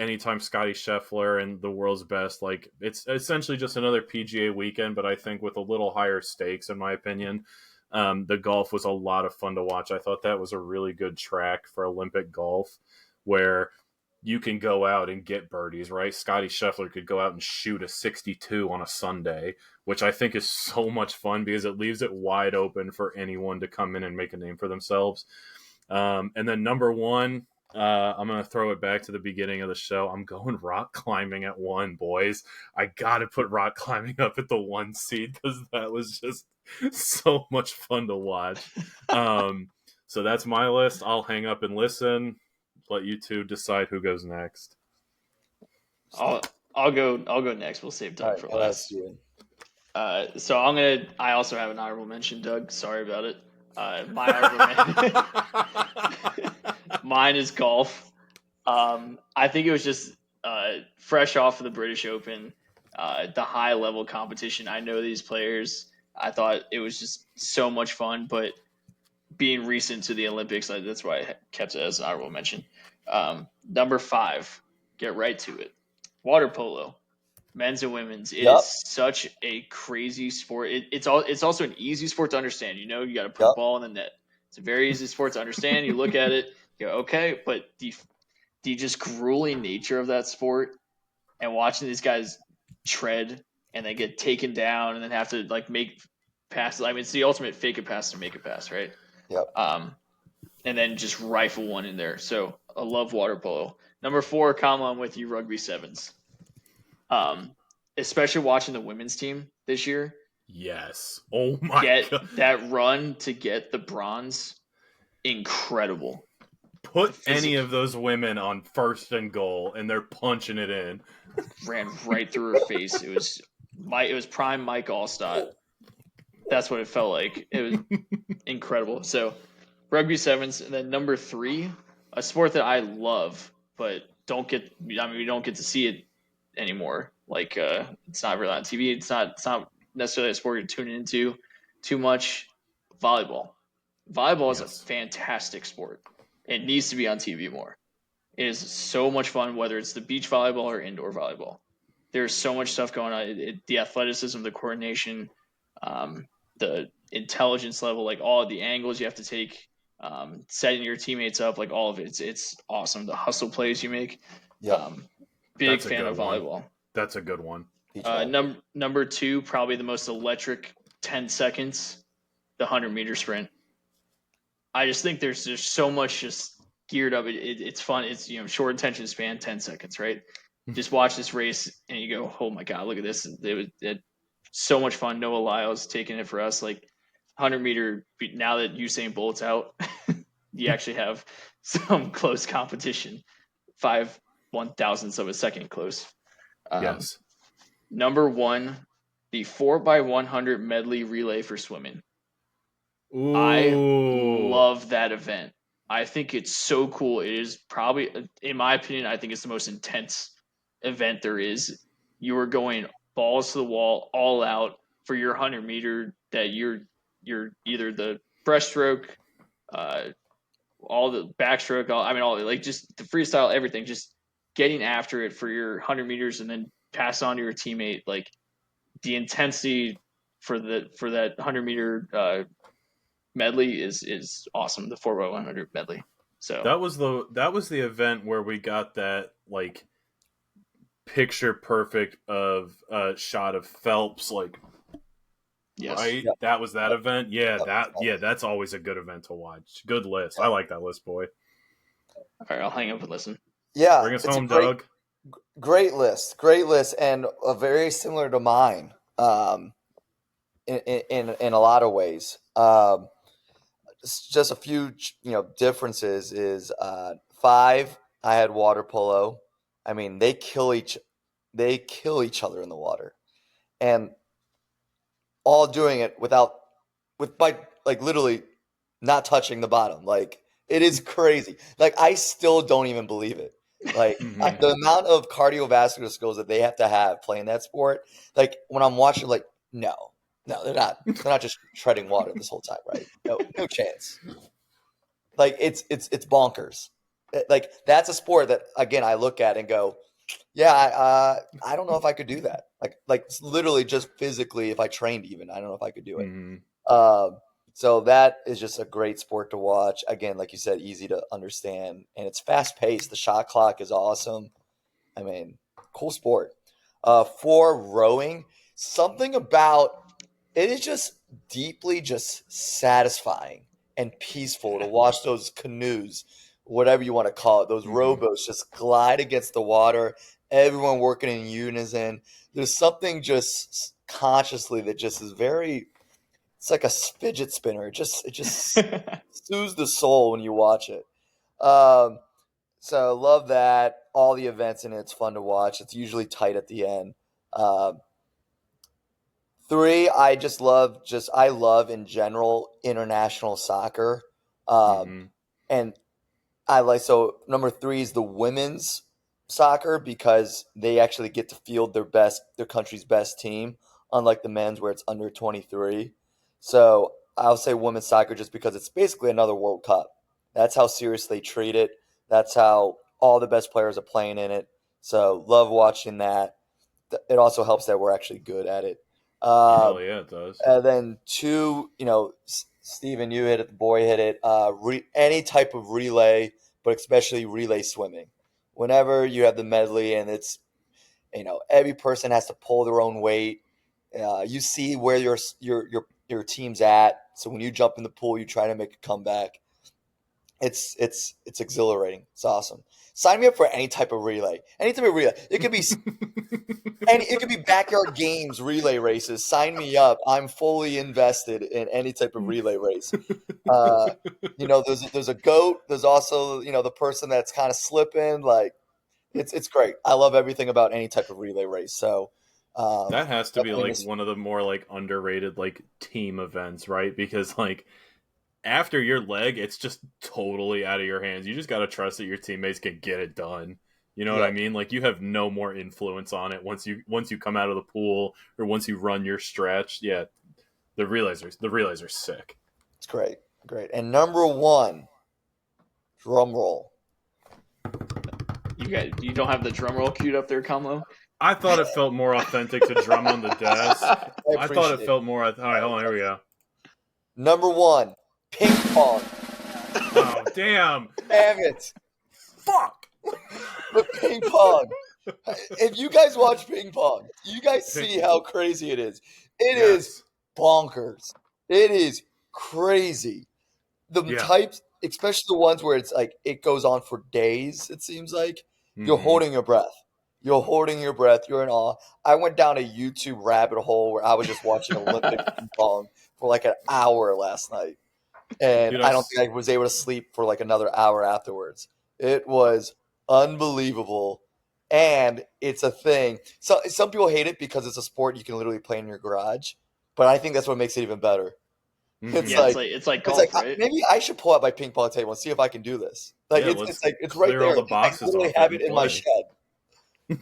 anytime Scotty Scheffler and the world's best, like it's essentially just another PGA weekend, but I think with a little higher stakes, in my opinion. The golf was a lot of fun to watch. I thought that was a really good track for Olympic golf, where you can go out and get birdies, right? Scotty Scheffler could go out and shoot a 62 on a Sunday, which I think is so much fun because it leaves it wide open for anyone to come in and make a name for themselves. And then number one, I'm going to throw it back to the beginning of the show. I'm going rock climbing at 1, boys. I got to put rock climbing up at the 1 seed because that was just so much fun to watch. So that's my list. I'll hang up and listen. Let you two decide who goes next. I'll go next. We'll save Doug for last. So I also have an honorable mention, Doug. Sorry about it. My honorable mention. Mine is golf. I think it was just fresh off of the British Open, the high level competition. I know these players. I thought it was just so much fun, but being recent to the Olympics, that's why I kept it as an honorable mention. Number 5, get right to it. Water polo, men's and women's. It is such a crazy sport. It's also an easy sport to understand. You got to put the ball in the net. It's a very easy sport to understand. You look at it, you go, okay, but the just grueling nature of that sport and watching these guys tread and they get taken down and then have to make passes. I mean, it's the ultimate fake a pass to make a pass, right? Yep. And then just rifle one in there. So I love water polo. Number 4, Komlo, I'm with you, rugby sevens. Especially watching the women's team this year. Yes. Oh my God. That run to get the bronze, incredible. Put any of those women on first and goal, and they're punching it in. Ran right through her face. It was prime Mike Allstott. That's what it felt like. It was incredible. So, rugby sevens, and then number 3, a sport that I love, but we don't get to see it anymore. It's not really on TV. It's not necessarily a sport you're tuning into too much. Volleyball. Volleyball is a fantastic sport. It needs to be on TV more. It is so much fun, whether it's the beach volleyball or indoor volleyball. There's so much stuff going on. The athleticism, the coordination, the intelligence level, all of the angles you have to take, setting your teammates up, all of it. It's awesome. The hustle plays you make. Big fan of volleyball. That's a good one. Number 2, probably the most electric 10 seconds, the 100-meter sprint. I just think there's so much just geared up. It's fun. It's short attention span, 10 seconds, right? Just watch this race and you go, oh my God, look at this. It so much fun. Noah Lyles taking it for us. 100-meter, now that Usain Bolt's out, you actually have some close competition. 5/1000ths of a second close. Yes. Number 1, the 4x100 medley relay for swimming. Ooh. I love that event. I think it's so cool. It is probably, in my opinion, I think it's the most intense event there is. You are going balls to the wall, all out for your 100-meter. That you're either the breaststroke, all the backstroke, all just the freestyle, everything. Just getting after it for your 100 meters and then pass on to your teammate. The intensity for that 100-meter medley is awesome. The 4x100 medley. So that was the event where we got that picture perfect of shot of Phelps yes. Right? Yep. That was that event. That's always a good event to watch. Good list. I like that list, boy. All right, I'll hang up and listen. Yeah, bring us home, Doug. Great list, and very similar to mine. In a lot of ways. Just a few differences is 5. I had water polo. I mean, they kill each other in the water, and all doing it by literally not touching the bottom. It is crazy. I still don't even believe it. The amount of cardiovascular skills that they have to have playing that sport. When I'm watching, no, they're not. They're not just treading water this whole time, right? No chance. It's bonkers. Like that's a sport that again I look at and go, yeah, I don't know if I could do that. Like literally just physically, if I trained even, I don't know if I could do it. Mm-hmm. So that is just a great sport to watch. Again, like you said, easy to understand, and it's fast paced. The shot clock is awesome. I mean, cool sport. For rowing, something about it is just deeply just satisfying and peaceful to watch those canoes, whatever you want to call it, those Mm-hmm. rowboats just glide against the water, everyone working in unison. There's something just consciously that just is very, it's like a fidget spinner. It just soothes the soul when you watch it. Um, so love that. All the events in it's fun to watch. It's usually tight at the end. Um, Three, I love in general international soccer. Um, Mm-hmm. and I like so number three is the women's soccer because they actually get to field their country's best team, unlike the men's where it's under 23. So I'll say women's soccer just because it's basically another World Cup. That's how serious they treat it. That's how all the best players are playing in it. So love watching that. It also helps that we're actually good at it. Hell Um, yeah, it does. and then two, Steven, you hit it, the boy hit it. Any type of relay, but especially relay swimming. Whenever you have the medley and it's, every person has to pull their own weight. You see where your team's at. So when you jump in the pool, you try to make a comeback. It's exhilarating. It's awesome. Sign me up for any type of relay. Any type of relay. It could be backyard games, relay races. Sign me up. I'm fully invested in any type of relay race. Uh, there's a goat. There's also the person that's kind of slipping. Like it's great. I love everything about any type of relay race. So That has to be definitely like miss. one of the more like underrated like team events, right? Because like after your leg, it's just totally out of your hands. You just got to trust that your teammates can get it done. You know what I Yep, mean? Like you have no more influence on it once you come out of the pool or once you run your stretch. Yeah, the relays are sick. it's great, great. And number one, drum roll. You don't have the drum roll queued up there, Komlo? I thought it felt more authentic to drum on the desk. I I thought it appreciate it. felt more. All right, hold on. Here we go. Number one, ping pong. Oh damn! Damn it. Fuck. The ping pong. If you guys watch ping pong, you guys Ping- see how crazy it is. It is Yes. bonkers. It is crazy. The Yeah. types, especially the ones where it's like it goes on for days, it seems like you're Mm-hmm. holding your breath. You're holding your breath. You're in awe. I went down a YouTube rabbit hole where I was just watching Olympic ping pong for like an hour last night. And Dude, I don't think I was able to sleep for like another hour afterwards. It was unbelievable. And it's a thing. So some people hate it because it's a sport you can literally play in your garage. But I think that's what makes it even better. It's Mm-hmm. Yeah, like it's like it's like golf, right? maybe I should pull out my ping pong table and see if I can do this. Like Yeah, it's let's it's like it's right clear all there. the I boxes literally off it have and it in my play. shed.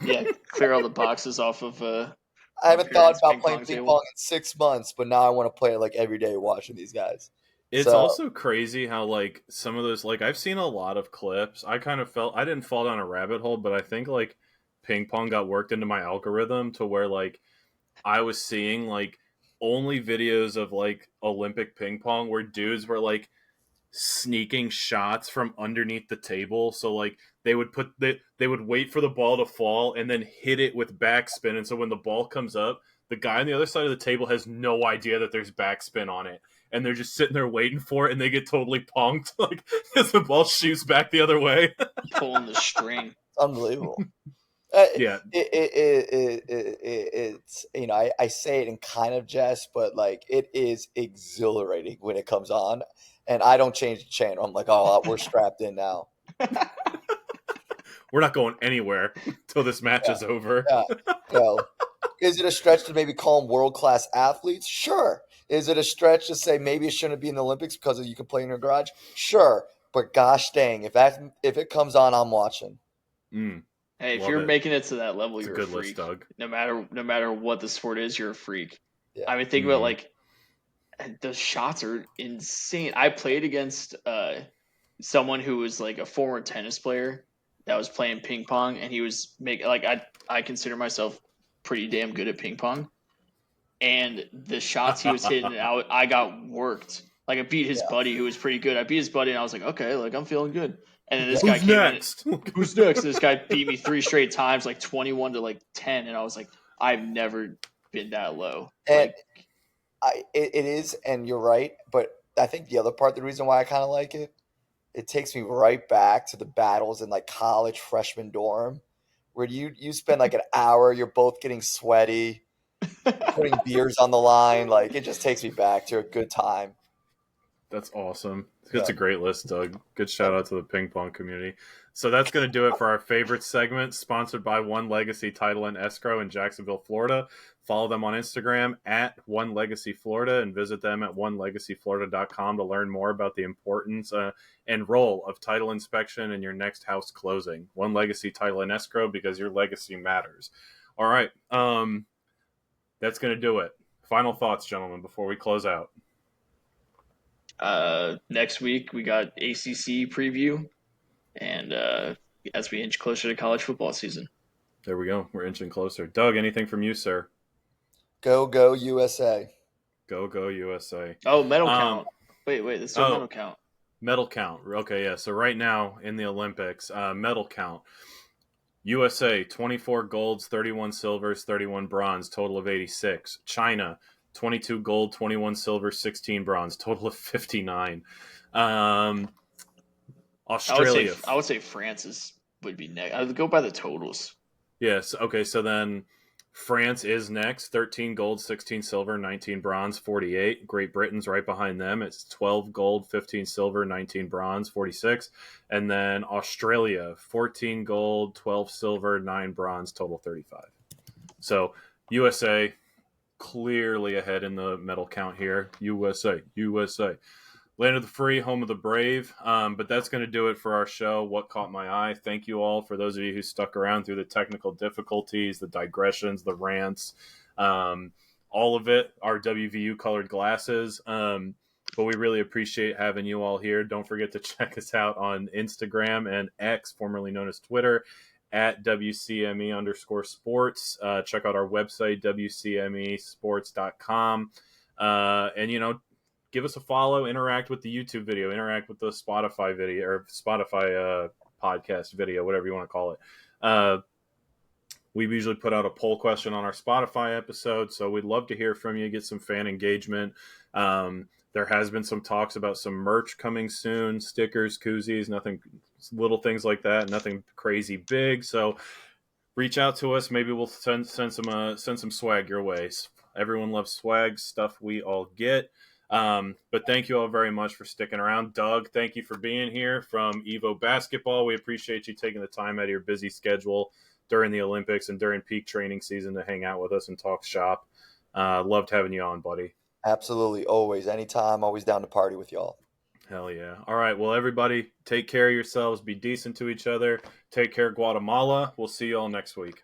Yeah, clear all the boxes off of I my haven't thought parents' about ping playing pong ping table. pong in 6 months, but now I want to play it like every day watching these guys. It's So also crazy how like some of those like I've seen a lot of clips. I kind of felt I didn't fall down a rabbit hole, but I think like ping pong got worked into my algorithm to where like I was seeing like only videos of like Olympic ping pong where dudes were like sneaking shots from underneath the table. So like they would wait for the ball to fall and then hit it with backspin. And so when the ball comes up, the guy on the other side of the table has no idea that there's backspin on it. And they're just sitting there waiting for it, and they get totally punked, like as the ball shoots back the other way. Pulling the string. it's unbelievable. Uh, Yeah, it's I say it in kind of jest, but like it is exhilarating when it comes on, and I don't change the channel. I'm like, oh, we're strapped in now. we're not going anywhere till this match Yeah, is over. yeah. So, is it a stretch to maybe call them world class athletes? Sure. Is it a stretch to say maybe it shouldn't be in the Olympics because you can play in your garage? Sure. But gosh dang, if it comes on, I'm watching. Mm, Hey, if love you're it. making it to that level, It's a you're a good list, freak. Doug. No matter what the sport is, you're a freak. Yeah. I mean, think about Mm-hmm. like the shots are insane. I played against someone who was like a former tennis player that was playing ping pong, and he was making like I consider myself pretty damn good at ping pong, and the shots he was hitting out, I got worked. Like I beat his Yeah. buddy who was pretty good. I beat his buddy, and I was like, okay, like I'm feeling good. And then this Yeah. guy Who's came in. next? Who's next? This guy beat me 3 straight times, like 21 to like 10, and I was like, I've never been that low. And Like, it is, and you're right. But I think the other part, the reason why I kind of like it takes me right back to the battles in like college freshman dorm, where you spend like an hour, you're both getting sweaty, putting beers on the line. Like it just takes me back to a good time. That's awesome. Yeah. It's a great list, Doug. Good shout out to the ping pong community. So that's going to do it for our favorite segment, sponsored by One Legacy Title and Escrow in Jacksonville, Florida. Follow them on Instagram at One Legacy Florida and visit them at onelegacyflorida.com to learn more about the importance and role of title inspection in your next house closing. One Legacy Title and Escrow, because your legacy matters. All right. That's going to do it. Final thoughts, gentlemen, before we close out. next week we got ACC preview, and as we inch closer to college football season. There we go. We're inching closer. Doug, anything from you, sir? Go USA. Go USA. Oh, medal count. Wait, there's still medal count. Medal count. Okay, yeah. So right now in the Olympics, medal count. USA, 24 golds, 31 silvers, 31 bronze, total of 86. China, 22 gold, 21 silver, 16 bronze, total of 59. Australia. I would say France would be next. I would go by the totals. Yes. Okay. So then France is next. 13 gold, 16 silver, 19 bronze, 48. Great Britain's right behind them. It's 12 gold, 15 silver, 19 bronze, 46. And then Australia, 14 gold, 12 silver, 9 bronze, total 35. So USA clearly ahead in the medal count here. USA. Land of the free, home of the brave. But that's going to do it for our show, What Caught My Eye. Thank you all for those of you who stuck around through the technical difficulties, the digressions, the rants, all of it, our WVU colored glasses. But we really appreciate having you all here. Don't forget to check us out on Instagram and X, formerly known as Twitter, at WCME_sports. Check out our website, WCMEsports.com. And, give us a follow, interact with the YouTube video, interact with the Spotify video or Spotify podcast video, whatever you want to call it. We usually put out a poll question on our Spotify episode, so we'd love to hear from you, get some fan engagement. There has been some talks about some merch coming soon, stickers, koozies, nothing, little things like that, nothing crazy big. So reach out to us. Maybe we'll send some swag your way. Everyone loves swag, stuff we all get. But thank you all very much for sticking around. Doug, thank you for being here from Evo Basketball. We appreciate you taking the time out of your busy schedule during the Olympics and during peak training season to hang out with us and talk shop. Loved having you on, buddy. Absolutely. Always. Anytime. Always down to party with y'all. Hell yeah. All right. Well, everybody, take care of yourselves. Be decent to each other. Take care, Guatemala. We'll see you all next week.